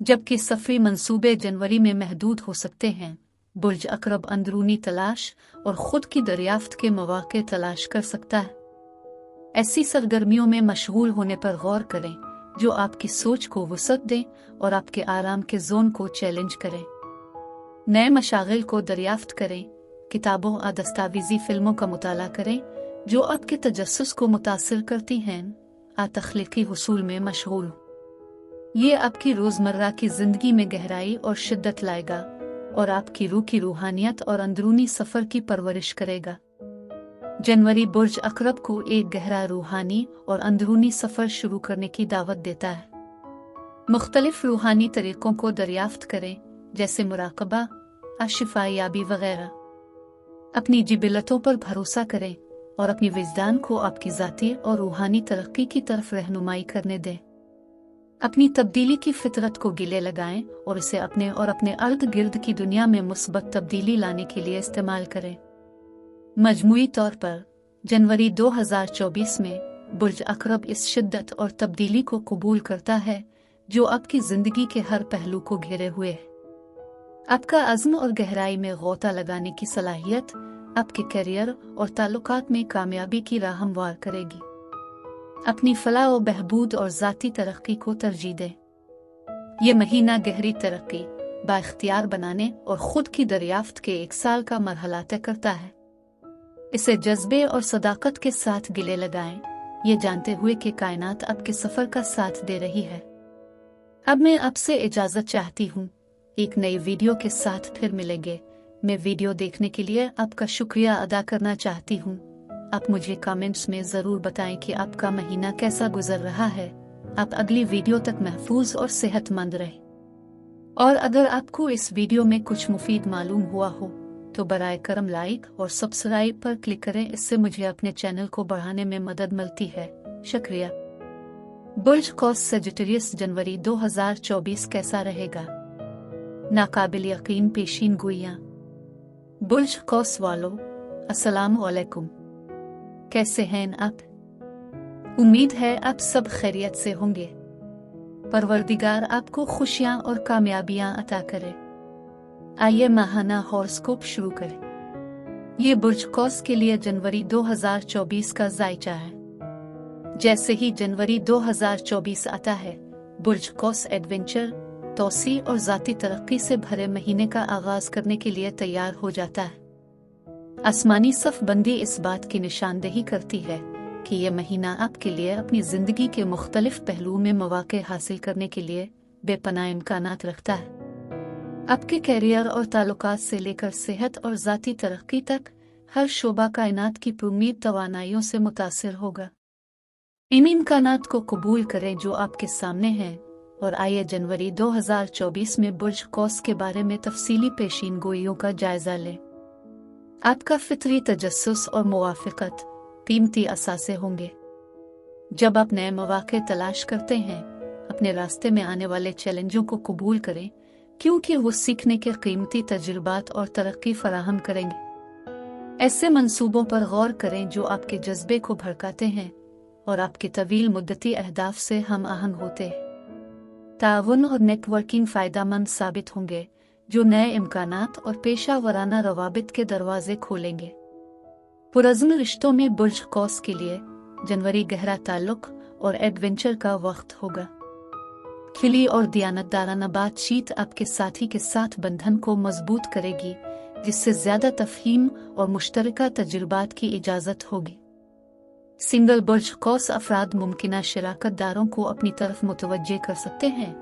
जबकि सफ़री मंसूबे जनवरी में महदूद हो सकते हैं, बुर्ज अकरब अंदरूनी तलाश और ख़ुद की दरियाफ्त के मौके तलाश कर सकता है। ऐसी सरगर्मियों में मशगूल होने पर गौर करें जो आपकी सोच को वसअत दें और आपके आराम के जोन को चैलेंज करें। नए मशागिल को दरियाफ्त करें। किताबों और दस्तावेजी फिल्मों का मुताला करें जो आपके तजस्सुस को मुतासिर करती हैं। तख्लीकी हुसूल में मशगूल हो। ये आपकी रोज़मर्रा की ज़िंदगी में गहराई और शिद्दत लाएगा और आपकी रूह की रूहानियत और अंदरूनी सफ़र की परवरिश करेगा। जनवरी बुर्ज अकरब को एक गहरा रूहानी और अंदरूनी सफ़र शुरू करने की दावत देता है। मुख्तलिफ रूहानी तरीक़ों को दरियाफ्त करें, जैसे मुराकबा, शिफायाबी वगैरह। अपनी जिबिलतों पर भरोसा करें और अपनी विजदान को आपकी ज़ाती और रूहानी तरक्की की तरफ रहनुमाई करने दें। अपनी तब्दीली की फितरत को गिले लगाएं और इसे अपने और अपने अर्द गिर्द की दुनिया में मुस्बत तब्दीली लाने के लिए इस्तेमाल करें। मजमूई तौर पर जनवरी 2024 में बुर्ज अकरब इस शिद्दत और तब्दीली को कबूल करता है जो आपकी ज़िंदगी के हर पहलू को घेरे हुए है। आपका अज़्म और गहराई में गोता लगाने की सलाहियत आपके करियर और ताल्लुकात में कामयाबी की राह हमवार करेगी। अपनी फलाह व बहबूद और ज़ाती तरक्की को तरजीह दें। ये महीना गहरी तरक्की, बाइख्तियार बनाने और ख़ुद की दरियाफ्त के एक साल का मरहला तय करता है। इसे जज्बे और सदाकत के साथ गिले लगाएं, ये जानते हुए कि कायनात आपके सफर का साथ दे रही है। अब मैं आपसे इजाजत चाहती हूँ। एक नई वीडियो के साथ फिर मिलेंगे। मैं वीडियो देखने के लिए आपका शुक्रिया अदा करना चाहती हूँ। आप मुझे कमेंट्स में जरूर बताएं कि आपका महीना कैसा गुजर रहा है। आप अगली वीडियो तक महफूज और सेहतमंद रहें। और अगर आपको इस वीडियो में कुछ मुफीद मालूम हुआ हो तो बराए करम लाइक और सब्सक्राइब पर क्लिक करें। इससे मुझे अपने चैनल को बढ़ाने में मदद मिलती है। शुक्रिया। बुर्ज कौस सजिटेरियस जनवरी 2024 कैसा रहेगा? नाकाबिल यकीन पेशीन गोइयां। बुर्ज कौस वालों, अस्सलाम वालेकुम। कैसे हैं आप? उम्मीद है आप सब खैरियत से होंगे। परवरदिगार आपको खुशियां और कामयाबियां अता करे। आइए माहाना हॉरोस्कोप शुरू करें। ये बुर्ज कौस के लिए जनवरी 2024 का जायचा है। जैसे ही जनवरी 2024 आता है, बुर्ज कौस एडवेंचर, तौसी और जाती तरक्की से भरे महीने का आगाज करने के लिए तैयार हो जाता है। आसमानी सफबंदी इस बात की निशानदेही करती है कि यह महीना आपके लिए अपनी जिंदगी के मुख्तलिफ पहलुओं में मौके हासिल करने के लिए बेपनाह इम्कानात रखता है। आपके कैरियर और ताल्लुकात से लेकर सेहत और जाती तरक्की तक हर शोबा कायनात की पुरुमीद तवानाइयों से मुतासिर होगा। इन इम्कानात को कबूल करें जो आपके सामने हैं और आइए जनवरी 2024 में बुर्ज कौस के बारे में तफसीली पेशीन गोइयों का जायजा लें। आपका फितरी तजस्सुस और मुवाफिकत कीमती असासे होंगे। जब आप नए मौके तलाश करते हैं, अपने रास्ते में आने वाले चैलेंजों को कबूल करें, क्योंकि वो सीखने के कीमती तजुर्बात और तरक्की फराहम करेंगे। ऐसे मंसूबों पर गौर करें जो आपके जज्बे को भड़काते हैं और आपके तवील मुद्दती अहदाफ से हम आहंग होते हैं। ताउन और नेटवर्किंग फायदामंद साबित होंगे जो नए इम्कानात और पेशा वराना रवाबित के दरवाजे खोलेंगे। पुरज़्म रिश्तों में बुर्ज कौस के लिए जनवरी गहरा ताल्लुक और एडवेंचर का वक्त होगा। खिली और दियानतदाराना बातचीत आपके साथी के साथ बंधन को मजबूत करेगी, जिससे ज्यादा तफहीम और मुश्तरका तजुर्बात की इजाजत होगी। सिंगल बुर्ज कौस अफराद मुमकिना शराकतदारों को अपनी तरफ मुतवज्जे कर सकते हैं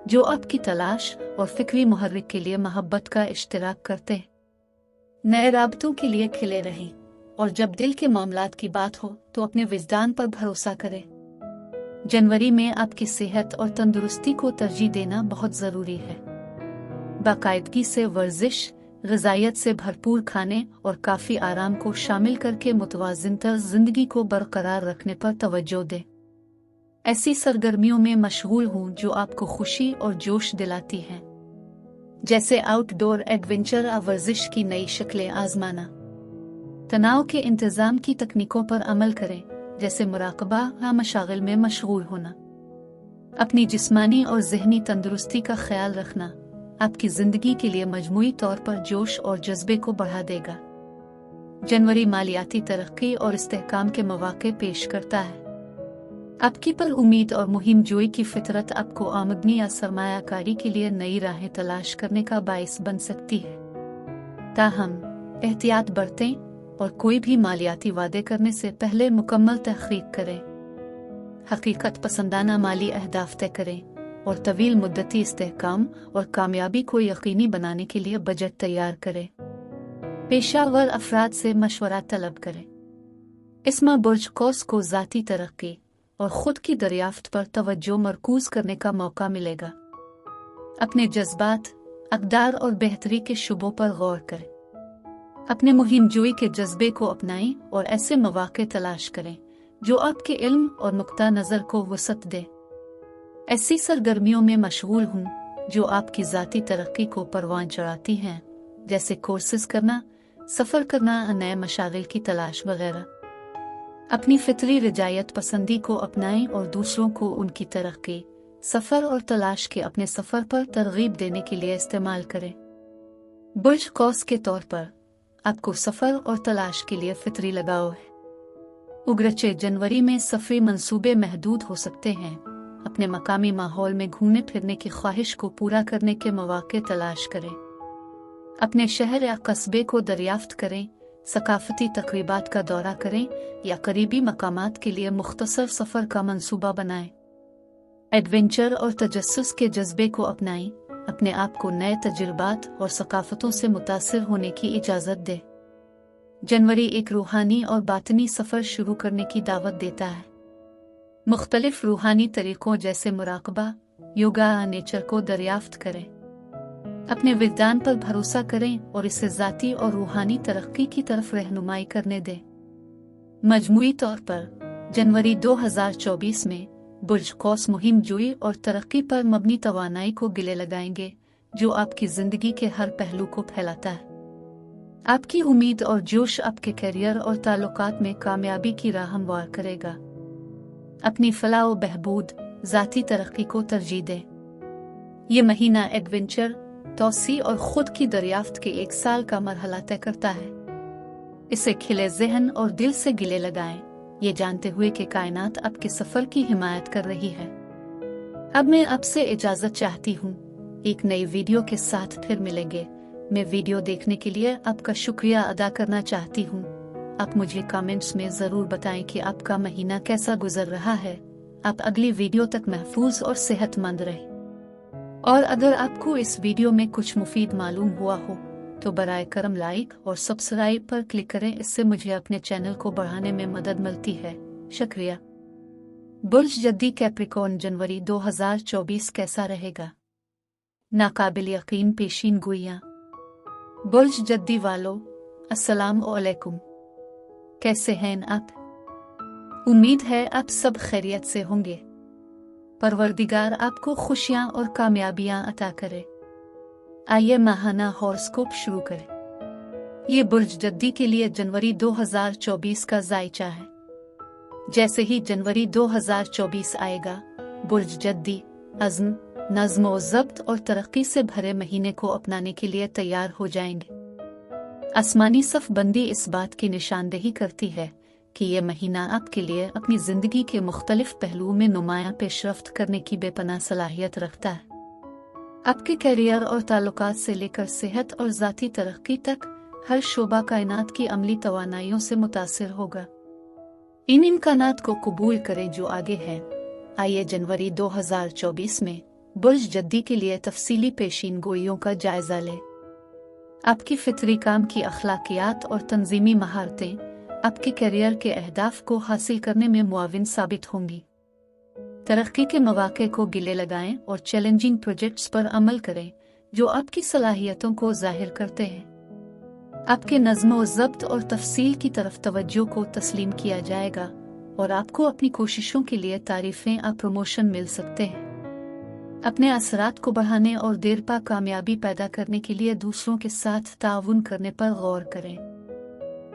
जो आपकी तलाश और फिक्री मुहर्रिक के लिए मोहब्बत का इश्तिराक करते हैं। नए राबतों के लिए खिले रहें और जब दिल के मामलात की बात हो तो अपने विजदान पर भरोसा करें। जनवरी में आपकी सेहत और तंदुरुस्ती को तरजीह देना बहुत जरूरी है। बाकायदगी से वर्जिश, ग़िज़ाइयत से भरपूर खाने और काफ़ी आराम को शामिल करके मुतवाज़िनतर ज़िंदगी को बरकरार रखने पर तवज्जो दें। ऐसी सरगर्मियों में मशगूल हूँ जो आपको खुशी और जोश दिलाती हैं, जैसे आउटडोर एडवेंचर या वर्जिश की नई शक्लें आजमाना। तनाव के इंतज़ाम की तकनीकों पर अमल करें, जैसे मुराकबा या मशागिल में मशगूल होना। अपनी जिस्मानी और ज़हनी तंदुरुस्ती का ख्याल रखना आपकी जिंदगी के लिए मजमूई तौर पर जोश और जज्बे को बढ़ा देगा। जनवरी मालियाती तरक्की और इस्तेहकाम के मौके पेश करता है। आपकी पर उम्मीद और मुहिम जोई की फितरत आपको आमदनी या सरमायाकारी के लिए नई राहें तलाश करने का बाइस बन सकती है। ताहम एहतियात बरतें और कोई भी मालियाती वादे करने से पहले मुकम्मल तहकीक करें। हकीकत पसंदाना माली अहदाफ तय करें और तवील मुद्दती इस्तेहकाम और कामयाबी को यकीनी बनाने के लिए बजट तैयार करें। पेशावर अफराद से मशवरा तलब करें। इस माह बुर्ज कौस को ज़ाती तरक्की और ख़ुद की दरियाफ्त पर तवज्जो मरकूज करने का मौका मिलेगा। अपने जज्बात, अक़दार और बेहतरी के शुबों पर गौर करें। अपने मुहिम जोई के जज्बे को अपनाएं और ऐसे मौके तलाश करें जो आपके इल्म और नुक्ता नज़र को वसअत दे। ऐसी सरगर्मियों में मशगूल हूँ जो आपकी ज़ाती तरक्की को परवान चढ़ाती हैं, जैसे कोर्सेज करना, सफ़र करना, नए मशागिल की तलाश वगैरह। अपनी फितरी रिजायत पसंदी को अपनाएं और दूसरों को उनकी तरक्की, सफ़र और तलाश के अपने सफ़र पर तरगीब देने के लिए इस्तेमाल करें। बुर्ज कौस के तौर पर आपको सफ़र और तलाश के लिए फितरी लगाव है। उगरचे जनवरी में सफ़री मंसूबे महदूद हो सकते हैं। अपने मकामी माहौल में घूमने फिरने की ख्वाहिश को पूरा करने के मौके तलाश करें। अपने शहर या कस्बे को दरियाफ्त करें सकाफती तकरीबात का दौरा करें या करीबी मकामात के लिए मुख्तसर सफ़र का मंसूबा बनाएं। एडवेंचर और तजस्सुस के जज्बे को अपनाएं, अपने आप को नए तजुर्बात और सकाफतों से मुतासिर होने की इजाज़त दें। जनवरी एक रूहानी और बातनी सफ़र शुरू करने की दावत देता है। मुख्तलिफ रूहानी तरीक़ों जैसे मुराकबा, योगा या नेचर को दरियाफ्त करें। अपने विज्ञान पर भरोसा करें और इसे ज़ाती और रूहानी तरक्की की तरफ रहनुमाई करने दें। मजमूई तौर पर जनवरी 2024 में बुर्ज कौस मुहिम जोई और तरक्की पर मबनी तवानाई को गिले लगाएंगे, जो आपकी ज़िंदगी के हर पहलू को फैलाता है। आपकी उम्मीद और जोश आपके करियर और ताल्लुकात में कामयाबी की राह हमवार करेगा। अपनी फलाह व बहबूद, ज़ाती तरक्की को तरजीह दें। ये महीना एडवेंचर, तौसी और खुद की दरियाफ्त के एक साल का मरहला तय करता है। इसे खिले ज़हन और दिल से गिले लगाएं, ये जानते हुए कि कायनात आपके सफ़र की हिमायत कर रही है। अब मैं आपसे इजाज़त चाहती हूँ। एक नई वीडियो के साथ फिर मिलेंगे। मैं वीडियो देखने के लिए आपका शुक्रिया अदा करना चाहती हूँ। आप मुझे कमेंट्स में ज़रूर बताएं कि आपका महीना कैसा गुजर रहा है। आप अगली वीडियो तक महफूज और सेहतमंद रहें। और अगर आपको इस वीडियो में कुछ मुफीद मालूम हुआ हो तो बराए करम लाइक और सब्सक्राइब पर क्लिक करें। इससे मुझे अपने चैनल को बढ़ाने में मदद मिलती है। शुक्रिया। बुर्ज जद्दी कैप्रिकॉर्न जनवरी 2024 कैसा रहेगा? नाकाबिल यकीन पेशीन गोइयां। बुर्ज जद्दी वालों, अस्सलाम वालेकुम। कैसे हैं आप? उम्मीद है आप सब खैरियत से होंगे। परवरदिगार आपको खुशियां और कामयाबियां अता करे। आइए माहाना हॉरोस्कोप शुरू करें। ये बुर्ज जद्दी के लिए जनवरी 2024 का जायचा है। जैसे ही जनवरी 2024 आएगा, बुर्ज जद्दी अज़्म, नज़्म और ज़ब्त और तरक्की से भरे महीने को अपनाने के लिए तैयार हो जाएंगे। आसमानी सफ़बंदी इस बात की निशानदेही करती है कि यह महीना आपके लिए अपनी ज़िंदगी के मुख्तलिफ पहलुओं में नुमायां पेशरफ्त करने की बेपनाह सलाहियत रखता है। आपके करियर और ताल्लुकात से लेकर सेहत और ज़ाती तरक्की तक हर शोबा कायनात की अमली तवानाइयों से मुतासिर होगा। इन इम्कानात को कबूल करें जो आगे हैं। आइए जनवरी 2024 में बुर्ज जद्दी के लिए तफसीली पेशीन गोइयों का जायजा लें। आपकी फितरी काम की अखलाकियात और तंजीमी महारतें आपके करियर के अहदाफ को हासिल करने में मुआविन साबित होंगी। तरक्की के मौके को गिले लगाएं और चैलेंजिंग प्रोजेक्ट्स पर अमल करें जो आपकी सलाहियतों को जाहिर करते हैं। आपके नज़्म व ज़ब्त और तफसील की तरफ तवज्जो को तस्लीम किया जाएगा और आपको अपनी कोशिशों के लिए तारीफ़ें और प्रमोशन मिल सकते हैं। अपने असरात को बढ़ाने और देरपा कामयाबी पैदा करने के लिए दूसरों के साथ ताउन करने पर गौर करें।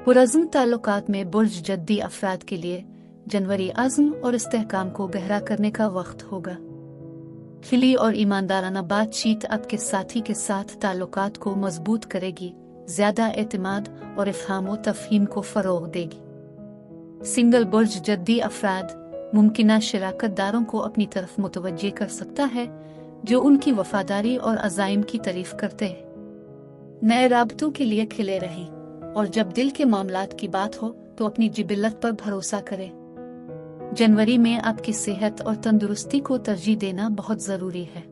पुरज़्म ताल्लुकात में बुर्ज जद्दी अफराद के लिए जनवरी अज़्म और इस्तेहकाम को गहरा करने का वक्त होगा। खिली और ईमानदाराना बातचीत आपके साथी के साथ ताल्लुकात को मजबूत करेगी, ज़्यादा एतमाद और इफ़हाम व तफ़हीम को फ़रोग़ देगी। सिंगल बुर्ज जद्दी अफराद मुमकिना शराकतदारों को अपनी तरफ मुतवज्जे कर सकता है जो उनकी वफादारी और अज़ाइम की तारीफ़ करते हैं। नए राबतों के लिए खिले रहें और जब दिल के मामलात की बात हो तो अपनी जिबिल्लत पर भरोसा करें। जनवरी में आपकी सेहत और तंदुरुस्ती को तरजीह देना बहुत ज़रूरी है।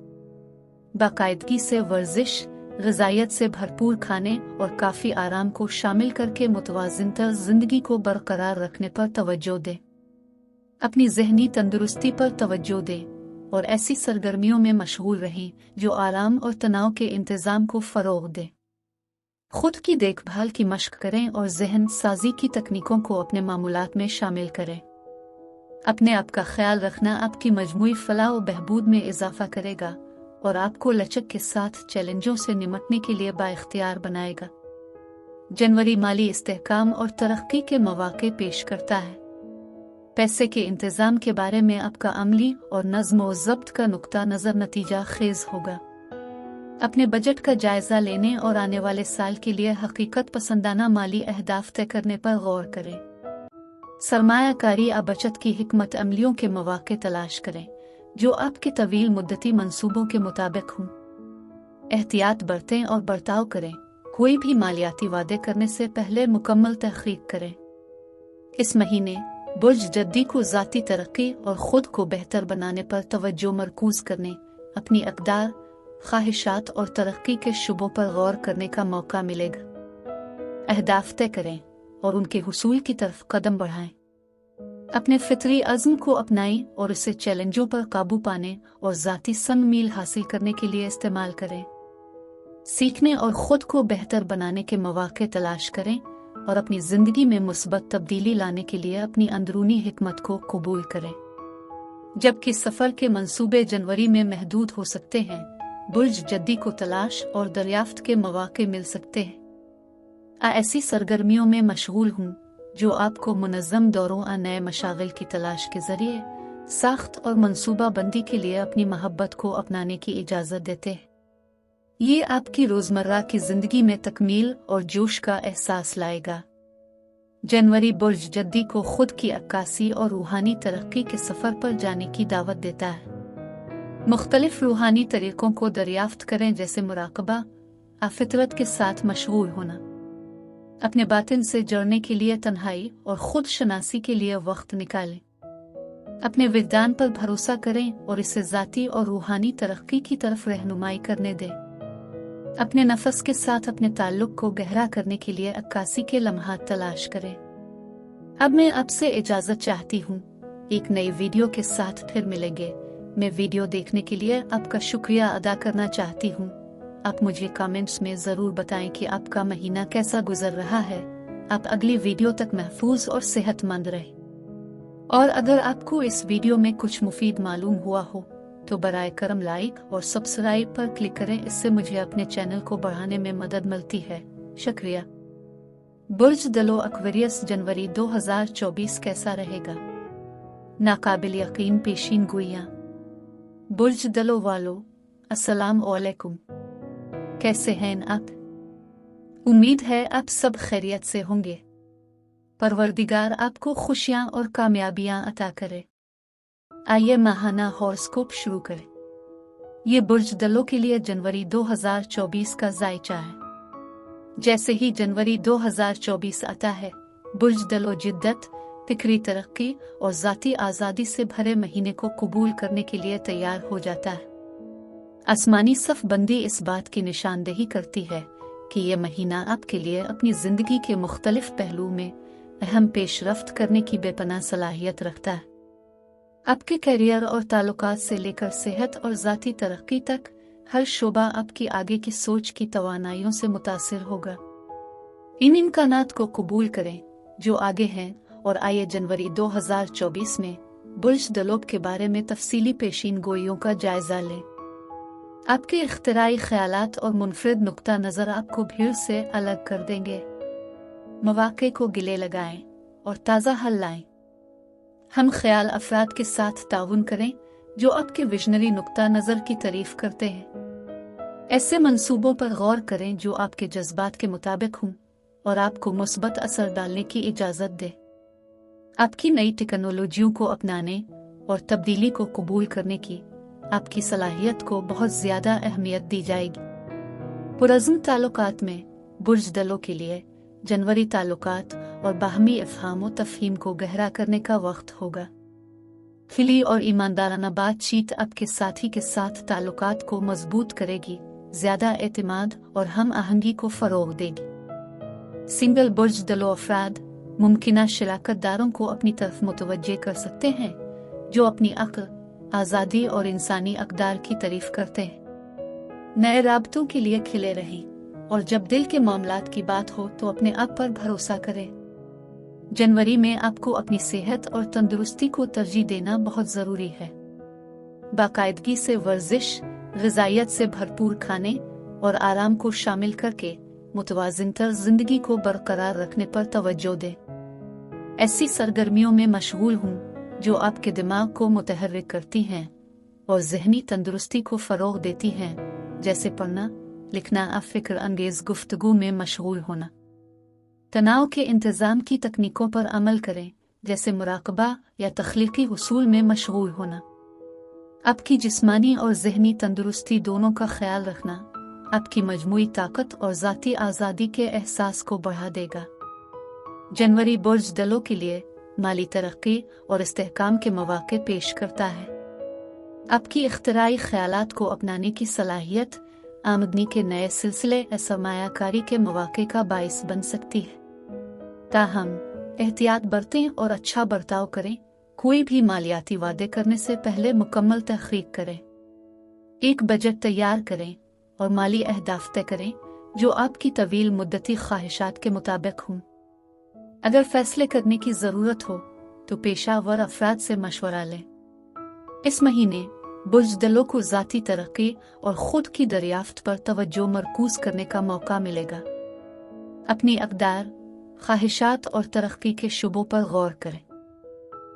बाकायदगी से वर्जिश, ग़िज़ाइयत से भरपूर खाने और काफ़ी आराम को शामिल करके मुतवाज़िनतर ज़िंदगी को बरकरार रखने पर तवज्जो दें। अपनी ज़हनी तंदुरुस्ती पर तवज्जो दें और ऐसी सरगर्मियों में मशगूल रहें जो आराम और तनाव के इंतज़ाम को फ़रोग़ दें। खुद की देखभाल की मश्क करें और ज़हन साजी की तकनीकों को अपने मामूलात में शामिल करें। अपने आप का ख्याल रखना आपकी मजमूई फलाह व बहबूद में इजाफा करेगा और आपको लचक के साथ चैलेंजों से निमटने के लिए बाइख्तियार बनाएगा। जनवरी माली इस्तेहकाम और तरक्की के मौके पेश करता है। पैसे के इंतज़ाम के बारे में आपका अमली और नज़्म व ज़ब्त का नुक्ता नज़र नतीजा खेज़ होगा। अपने बजट का जायज़ा लेने और आने वाले साल के लिए हकीकत पसंदाना माली अहदाफ तय करने पर गौर करें। सरमायाकारी या बचत की हिकमत अमलियों के मौके तलाश करें जो आपके तवील मुद्दती मंसूबों के मुताबिक हों। एहतियात बरतें और बर्ताव करें कोई भी मालियाती वादे करने से पहले मुकम्मल तहकीक करें। इस महीने बुर्ज जद्दी को ज़ाती तरक्की और ख़ुद को बेहतर बनाने पर तवज्जो मरकूज़ करने, अपनी अक़दार, ख्वाहिशात और तरक्की के शुबों पर गौर करने का मौका मिलेगा। अहदाफ तय करें और उनके हुसूल की तरफ कदम बढ़ाएं। अपने फितरी अज़्म को अपनाएं और इसे चैलेंजों पर काबू पाने और ज़ाती संग मील हासिल करने के लिए इस्तेमाल करें। सीखने और ख़ुद को बेहतर बनाने के मौक़े तलाश करें और अपनी ज़िंदगी में मुस्बत तब्दीली लाने के लिए अपनी अंदरूनी हिकमत को कबूल करें। जबकि सफ़र के मंसूबे जनवरी में महदूद हो सकते हैं, बुर्ज जद्दी को तलाश और दरियाफ्त के मौक़े मिल सकते हैं। ऐसी सरगर्मियों में मशगूल हूँ जो आपको मुनज़्ज़म दौरों और नए मशागिल की तलाश के ज़रिए साख्त और मंसूबा बंदी के लिए अपनी मोहब्बत को अपनाने की इजाज़त देते हैं। ये आपकी रोज़मर्रा की ज़िंदगी में तकमील और जोश का एहसास लाएगा। जनवरी बुर्ज जद्दी को खुद की अक्कासी और रूहानी तरक्की के सफ़र पर जाने की दावत देता है। मुख्तलिफ रूहानी तरीक़ों को दरियाफ्त करें, जैसे मुराक़बा, फितरत के साथ मशगूल होना, अपने बातिन से जुड़ने के लिए तन्हाई और ख़ुद शनासी के लिए वक्त निकालें। अपने विजदान पर भरोसा करें और इसे ज़ाती और रूहानी तरक्की की तरफ रहनुमाई करने दें। अपने नफस के साथ अपने ताल्लुक को गहरा करने के लिए अक्कासी के लम्हात तलाश करें। अब मैं आपसे इजाज़त चाहती हूँ। एक नई वीडियो के साथ फिर मिलेंगे। मैं वीडियो देखने के लिए आपका शुक्रिया अदा करना चाहती हूँ। आप मुझे कमेंट्स में ज़रूर बताएं कि आपका महीना कैसा गुजर रहा है। आप अगली वीडियो तक महफूज और सेहतमंद रहे। और अगर आपको इस वीडियो में कुछ मुफीद मालूम हुआ हो तो बराए करम लाइक और सब्सक्राइब पर क्लिक करें। इससे मुझे अपने चैनल को बढ़ाने में मदद मिलती है। शुक्रिया। बुर्ज दलो एक्वेरियस जनवरी 2024 कैसा रहेगा? नाकाबिल यकीन पेशीन गोइयां। बुर्ज दलो वालों, अस्सलाम वालेकुम। कैसे हैं आप? उम्मीद है आप सब खैरियत से होंगे। परवरदिगार आपको खुशियां और कामयाबियां अता करे। आइए माहाना हॉरोस्कोप शुरू करें। ये बुर्ज दलों के लिए जनवरी 2024 का जायचा है। जैसे ही जनवरी 2024 आता है, बुर्ज दलों जिद्दत, फिक्री तरक्की और ज़ाती आज़ादी से भरे महीने को कबूल करने के लिए तैयार हो जाता है। आसमानी सफ़बंदी इस बात की निशानदेही करती है कि यह महीना आपके लिए अपनी ज़िंदगी के मुख्तलिफ पहलू में अहम पेशरफ्त करने की बेपनाह सलाहियत रखता है। आपके करियर और ताल्लुकात से लेकर सेहत और ज़ाती तरक्की तक हर शोबा आपकी आगे की सोच की तवानाइयों से मुतासिर होगा। इन इम्कानात को कबूल करें जो आगे हैं और आइए जनवरी 2024 में बुर्ज दलों के बारे में तफसीली पेशीन गोइयों का जायजा लें। आपके इख्तिराई ख्यालात और मुनफरिद नुक्ता नज़र आपको भीड़ से अलग कर देंगे। मौक़े को गिले लगाएं और ताज़ा हल लाएं। हम ख्याल अफराद के साथ ताउन करें जो आपके विजनरी नुक्ता नज़र की तारीफ करते हैं। ऐसे मंसूबों पर गौर करें जो आपके जज्बात के मुताबिक हों और आपको मुस्बत असर डालने की इजाज़त दे। आपकी नई टेक्नोलॉजियों को अपनाने और तब्दीली को कबूल करने की आपकी सलाहियत को बहुत ज़्यादा अहमियत दी जाएगी। पुरज़्म ताल्लुकात में बुर्ज दलों के लिए जनवरी ताल्लुकात और बाहमी इफ़हाम व तफ़हीम को गहरा करने का वक्त होगा। खिली और ईमानदाराना बातचीत आपके साथी के साथ ताल्लुकात को मजबूत करेगी, ज़्यादा एतमाद और हम आहंगी को फ़रोग़ देगी। सिंगल बुर्ज दलो अफराद मुमकिना शराकतदारों को अपनी तरफ मुतवज्जे कर सकते हैं जो अपनी अक्ल, आज़ादी और इंसानी अक़दार की तारीफ़ करते हैं। नए राबतों के लिए खिले रहें और जब दिल के मामलात की बात हो तो अपने आप पर भरोसा करें। जनवरी में आपको अपनी सेहत और तंदुरुस्ती को तरजीह देना बहुत ज़रूरी है। बाकायदगी से वर्जिश, ग़िज़ाइयत से भरपूर खाने और आराम को शामिल करके मुतवाज़िनतर ज़िंदगी को बरकरार रखने पर तवज्जो दें। ऐसी सरगर्मियों में मशगूल हूँ जो आपके दिमाग को मुतहर्रिक करती हैं और ज़हनी तंदुरुस्ती को फ़रोग़ देती हैं, जैसे पढ़ना, लिखना और फ़िक्र अंगेज़ गुफ्तगू में मशगूल होना। तनाव के इंतज़ाम की तकनीकों पर अमल करें, जैसे मुराक़बा या तख्लीक़ी हुसूल में मशगूल होना। आपकी जिस्मानी और ज़हनी तंदुरुस्ती दोनों का ख्याल रखना आपकी मजमूई ताकत और ज़ाती आज़ादी के एहसास को बढ़ा देगा। जनवरी बुर्ज दलों के लिए माली तरक्की और इस्तेहकाम के मौके पेश करता है। आपकी इख्तिराई ख्यालात को अपनाने की सलाहियत आमदनी के नए सिलसिले सरमायाकारी के मौके का बाइस बन सकती है। ताहम एहतियात बरतें और अच्छा बर्ताव करें। कोई भी मालियाती वादे करने से पहले मुकम्मल तहकीक करें। एक बजट तैयार करें और माली अहदाफ तय करें जो आपकी तवील मुद्दती ख्वाहिशात के मुताबिक हों। अगर फैसले करने की ज़रूरत हो तो पेशावर अफराद से मशवरा लें। इस महीने बुज़दलों को ज़ाती तरक्की और ख़ुद की दरियाफ्त पर तवज्जो मरकूज़ करने का मौका मिलेगा। अपनी अक़दार, ख्वाहिशात और तरक्की के शुबों पर गौर करें।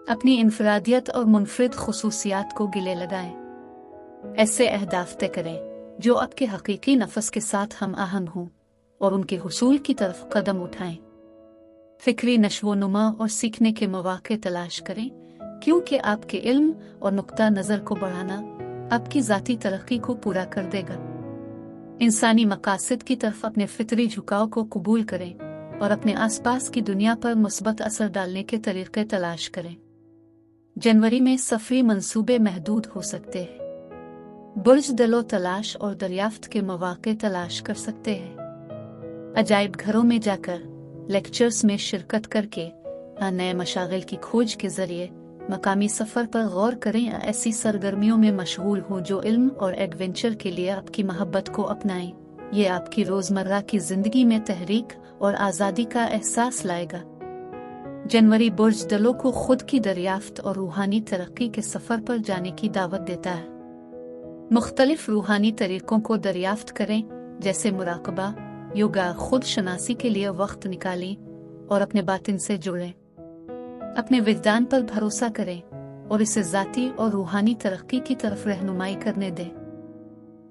अपनी इनफरादियत और मुनफरिद खुसूसियात को गिले लगाएं। ऐसे अहदाफ तय करें जो आपके हकीकी नफस के साथ हम आहंग हों और उनके हुसूल की तरफ कदम उठाएं। फिक्री नशो-नुमा और सीखने के मौके तलाश करें, क्योंकि आपके इल्म और नुक्ता नज़र को बढ़ाना आपकी ज़ाती तरक्की को पूरा कर देगा। इंसानी मकासद की तरफ अपने फितरी झुकाव को कबूल करें और अपने आसपास की दुनिया पर मुस्बत असर डालने के तरीक़े तलाश करें। जनवरी में सफ़री मंसूबे महदूद हो सकते हैं। बुर्ज दलों तलाश और दरियाफ्त के मौके तलाश कर सकते हैं। अजायब घरों में जाकर, लेक्चर्स में शिरकत करके, नए मशागिल की खोज के ज़रिए मकामी सफ़र पर गौर करें या ऐसी सरगर्मियों में मशगूल हों जो इल्म और एडवेंचर के लिए आपकी मोहब्बत को अपनाएं। ये आपकी रोज़मर्रा की ज़िंदगी में तहरीक और आज़ादी का एहसास लाएगा। जनवरी बुर्ज दलों को खुद की दरियाफ्त और रूहानी तरक्की के सफ़र पर जाने की दावत देता है। मुख्तलिफ रूहानी तरीक़ों को दरियाफ्त करें, जैसे मुराकबा, योगा, खुद शनासी के लिए वक्त निकालें और अपने बातिन से जुड़ें। अपने विजदान पर भरोसा करें और इसे ज़ाती और रूहानी तरक्की की तरफ रहनुमाई करने दें।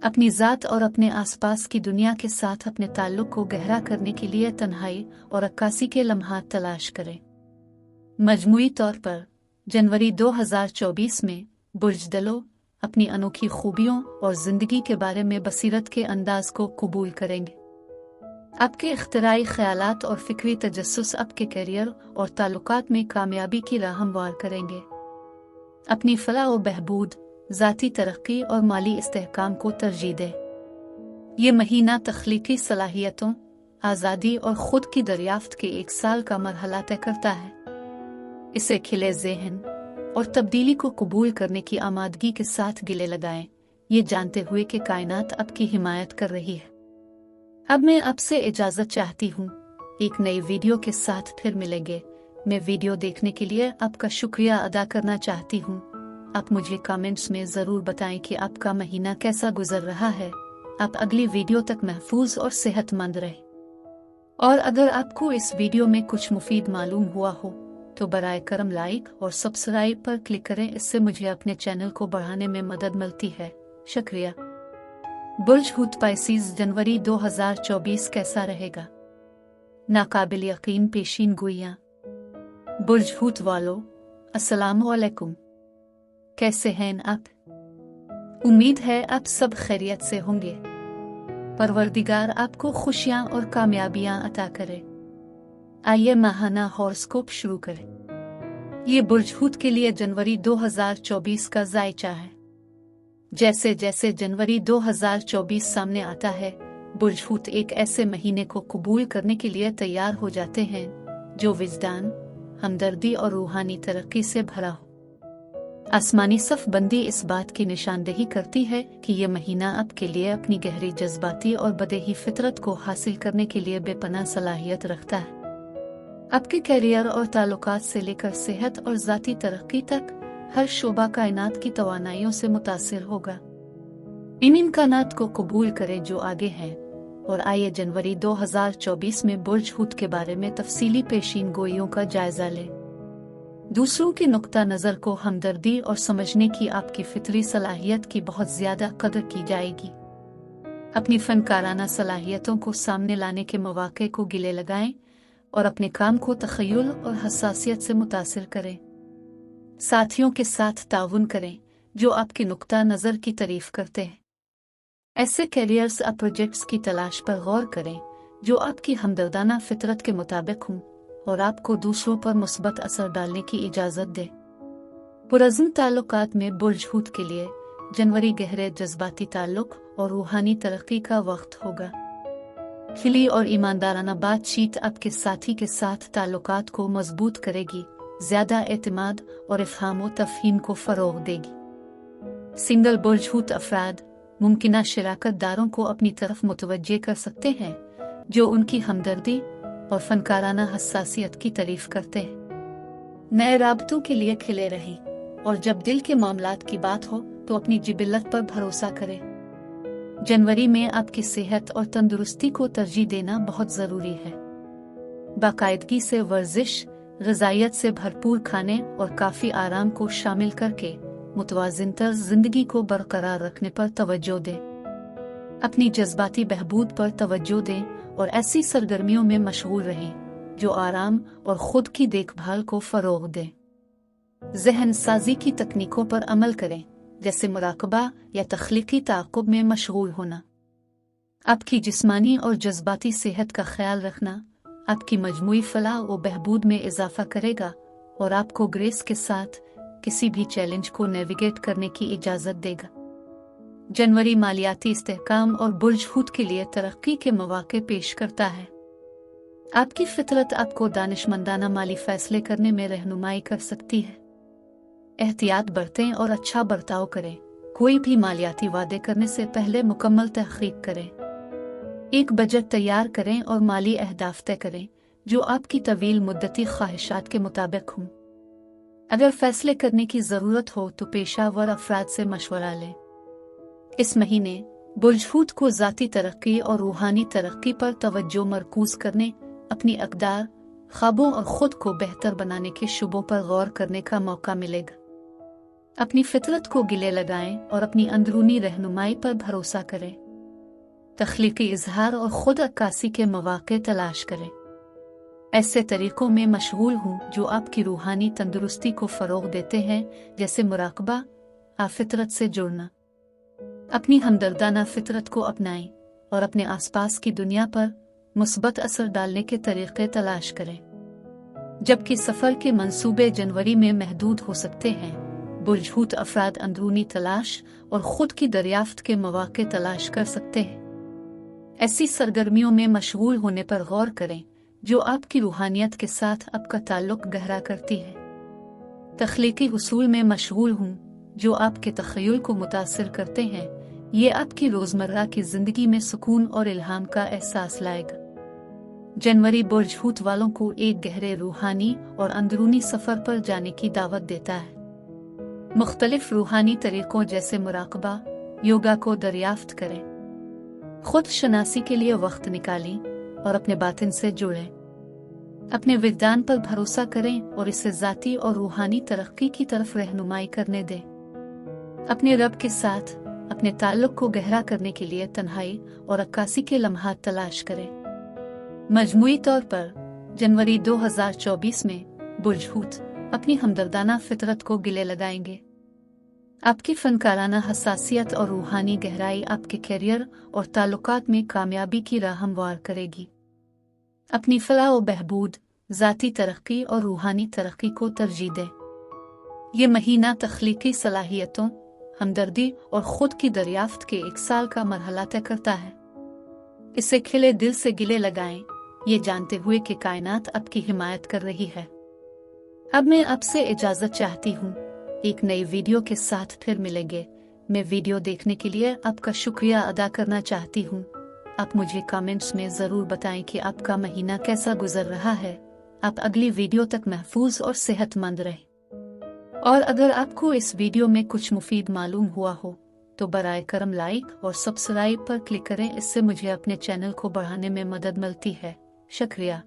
अपनी ज़ात और अपने आसपास की दुनिया के साथ अपने ताल्लुक़ को गहरा करने के लिए तन्हाई और अक्कासी के लम्हात तलाश करें। मजमूई तौर पर जनवरी 2024 में बुर्ज दलों अपनी अनोखी खूबियों और ज़िंदगी के बारे में बसीरत के अंदाज को कबूल करेंगे। आपके इख्तिराई ख्यालात और फ़िक्री तजस्सुस आपके करियर और ताल्लुकात में कामयाबी की राह हमवार करेंगे। अपनी फलाह और बहबूद, ज़ाती तरक्की और माली इस्तेहकाम को तरजीह दें। ये महीना तख्लीकी सलाहियतों, आज़ादी और ख़ुद की दरियाफ्त के एक साल का मरहला तय करता है। इसे खिले ज़हन और तब्दीली को कबूल करने की आमादगी के साथ गिले लगाएं, ये जानते हुए कि कायनात आपकी हिमायत कर रही है। अब मैं आपसे इजाज़त चाहती हूँ। एक नई वीडियो के साथ फिर मिलेंगे। मैं वीडियो देखने के लिए आपका शुक्रिया अदा करना चाहती हूँ। आप मुझे कमेंट्स में ज़रूर बताएं कि आपका महीना कैसा गुजर रहा है। आप अगली वीडियो तक महफूज और सेहतमंद रहे। और अगर आपको इस वीडियो में कुछ मुफीद मालूम हुआ हो तो बराए करम लाइक और सब्सक्राइब पर क्लिक करें। इससे मुझे अपने चैनल को बढ़ाने में मदद मिलती है। शुक्रिया। बुर्ज हूत पाइसीज़ जनवरी 2024 कैसा रहेगा? नाकाबिल यकीन पेशीन गोइयां। बुर्ज हूत वालों, अस्सलामु अलैकुम। कैसे हैं आप? उम्मीद है आप सब खैरियत से होंगे। परवरदिगार आपको खुशियां और कामयाबियां अता करे। आइए माहाना हॉरोस्कोप शुरू करें। ये बुर्ज हूत के लिए जनवरी 2024 का जायचा है। जैसे जैसे जनवरी 2024 सामने आता है, बुर्ज हूत एक ऐसे महीने को कबूल करने के लिए तैयार हो जाते हैं जो विजदान, हमदर्दी और रूहानी तरक्की से भरा हो। आसमानी सफ़बंदी इस बात की निशानदेही करती है कि यह महीना आपके लिए अपनी गहरी जज्बाती और बदेही फितरत को हासिल करने के लिए बेपनाह सलाहियत रखता है। आपके कैरियर और ताल्लुकात से लेकर सेहत और ज़ाती तरक्की तक हर शोबा कायनात की तवानाइयों से मुतासिर होगा। इन इम्कानात को कबूल करें जो आगे हैं और आइए जनवरी 2024 में बुर्ज हूत के बारे में तफसीली पेशीन गोइयों का जायजा लें। दूसरों के नुक्ता नज़र को हमदर्दी और समझने की आपकी फितरी सलाहियत की बहुत ज़्यादा कदर की जाएगी। अपनी फ़नकाराना सलाहियतों को सामने लाने के मौके को गिले लगाएं और अपने काम को तख़य्युल और हसासियत से मुतासिर करें। साथियों के साथ ताउन करें जो आपके नुक्ता नज़र की तारीफ करते हैं। ऐसे कैरियर्स और प्रोजेक्ट्स की तलाश पर गौर करें जो आपकी हमदर्दाना फितरत के मुताबिक हों और आपको दूसरों पर मुस्बत असर डालने की इजाज़त दे। पुरज़्म ताल्लुकात में बुर्ज हूत के लिए जनवरी गहरे जज्बाती ताल्लुक और रूहानी तरक्की का वक्त होगा। खिली और ईमानदाराना बातचीत आपके साथी के साथ ताल्लुकात को मजबूत करेगी, ज़्यादा एतमाद और इफ़हाम व तफ़हीम को फ़रोग़ देगी। सिंगल बुर्ज हूत अफराद मुमकिना शराकत दारों को अपनी तरफ मुतवज्जे कर सकते हैं जो उनकी हमदर्दी और फनकाराना हसासियत की तारीफ करते हैं। नए राबतों के लिए खिले रहें और जब दिल के मामलात की बात हो तो अपनी जिबिल्लत पर भरोसा करें। जनवरी में आपकी सेहत और तंदुरुस्ती को तरजीह देना बहुत ज़रूरी है। बाकायदगी से वर्जिश, ग़िज़ाइयत से भरपूर खाने और काफ़ी आराम को शामिल करके मुतवाज़िनतर ज़िंदगी को बरकरार रखने पर तवज्जो दें। अपनी जज्बाती बहबूद पर तवज्जो दें और ऐसी सरगर्मियों में मशगूल रहें जो आराम और ख़ुद की देखभाल को फ़रोग़ दें। ज़हन साजी की तकनीकों पर अमल करें, जैसे मुराकबा या तख्लीकी ताक़ुब में मशगूल होना। आपकी जिस्मानी और जज्बाती सेहत का ख्याल रखना आपकी मजमूई फलाह व बहबूद में इजाफा करेगा और आपको ग्रेस के साथ किसी भी चैलेंज को नेविगेट करने की इजाज़त देगा। जनवरी मालियाती इस्तेहकाम और बुर्ज हूत के लिए तरक्की के मौके पेश करता है। आपकी फितरत आपको दानिशमंदाना माली फैसले करने में रहनुमाई कर सकती है। एहतियात बरतें और अच्छा बर्ताव करें। कोई भी मालियाती वादे करने से पहले मुकम्मल तहक़ीक़ करें। एक बजट तैयार करें और माली अहदाफ तय करें जो आपकी तवील मुद्दती ख्वाहिशात के मुताबिक हों। अगर फैसले करने की ज़रूरत हो तो पेशावर अफराद से मशवरा लें। इस महीने बुर्ज हूत को ज़ाती तरक्की और रूहानी तरक्की पर तवज्जो मरकूज़ करने, अपनी अक़दार, ख्वाबों और ख़ुद को बेहतर बनाने के शुबों पर गौर करने का मौका मिलेगा। अपनी फितरत को गिले लगाएं और अपनी अंदरूनी रहनुमाई पर भरोसा करें। तख्लीकी इजहार और ख़ुद अक्कासी के मौके तलाश करें। ऐसे तरीक़ों में मशगूल हूँ जो आपकी रूहानी तंदुरुस्ती को फ़रोग़ देते हैं, जैसे मुराकबा और फितरत से जुड़ना। अपनी हमदर्दाना फितरत को अपनाएं और अपने आसपास की दुनिया पर मुस्बत असर डालने के तरीक़े तलाश करें। जबकि सफ़र के मंसूबे जनवरी में महदूद हो सकते हैं, बुर्ज हूत अफराद अंदरूनी तलाश और ख़ुद की दरियाफ्त के मौके तलाश कर सकते हैं। ऐसी सरगर्मियों में मशगूल होने पर गौर करें जो आपकी रूहानियत के साथ आपका ताल्लुक़ गहरा करती है। तख्लीकी हुसूल में मशगूल हूँ जो आपके तख़य्युल को मुतासिर करते हैं। ये आपकी रोज़मर्रा की ज़िंदगी में सुकून और इल्हाम का एहसास लाएगा। जनवरी बुर्ज हूत वालों को एक गहरे रूहानी और अंदरूनी सफ़र पर जाने की दावत देता है। मुख्तलिफ रूहानी तरीक़ों जैसे मुराकबा, योगा को दरियाफ्त करें। खुद शनासी के लिए वक्त निकालें और अपने बातिन से जुड़ें। अपने विज्ञान पर भरोसा करें और इसे ज़ाती और रूहानी तरक्की की तरफ रहनुमाई करने दें। अपने रब के साथ अपने ताल्लुक़ को गहरा करने के लिए तन्हाई और अक्कासी के लम्हात तलाश करें। मजमूई तौर पर जनवरी 2024 में बुर्ज हूत अपनी हमदर्दाना फितरत को गिले लगाएंगे। आपकी फनकाराना हसासियत और रूहानी गहराई आपके कैरियर और ताल्लुकात में कामयाबी की राह हमवार करेगी। अपनी फलाह व बहबूद, ज़ाती तरक्की और रूहानी तरक्की को तरजीह दें। ये महीना तख्लीकी सलाहियतों, हमदर्दी और ख़ुद की दरियाफ्त के एक साल का मरहला तय करता है। इसे खिले दिल से गिले लगाएं, ये जानते हुए कि कायनात आपकी हिमायत कर रही है। अब मैं आपसे इजाज़त चाहती हूँ। एक नई वीडियो के साथ फिर मिलेंगे। मैं वीडियो देखने के लिए आपका शुक्रिया अदा करना चाहती हूँ। आप मुझे कमेंट्स में ज़रूर बताएं कि आपका महीना कैसा गुजर रहा है। आप अगली वीडियो तक महफूज और सेहतमंद रहें। और अगर आपको इस वीडियो में कुछ मुफीद मालूम हुआ हो तो बराए करम लाइक और सब्सक्राइब पर क्लिक करें। इससे मुझे अपने चैनल को बढ़ाने में मदद मिलती है। शुक्रिया।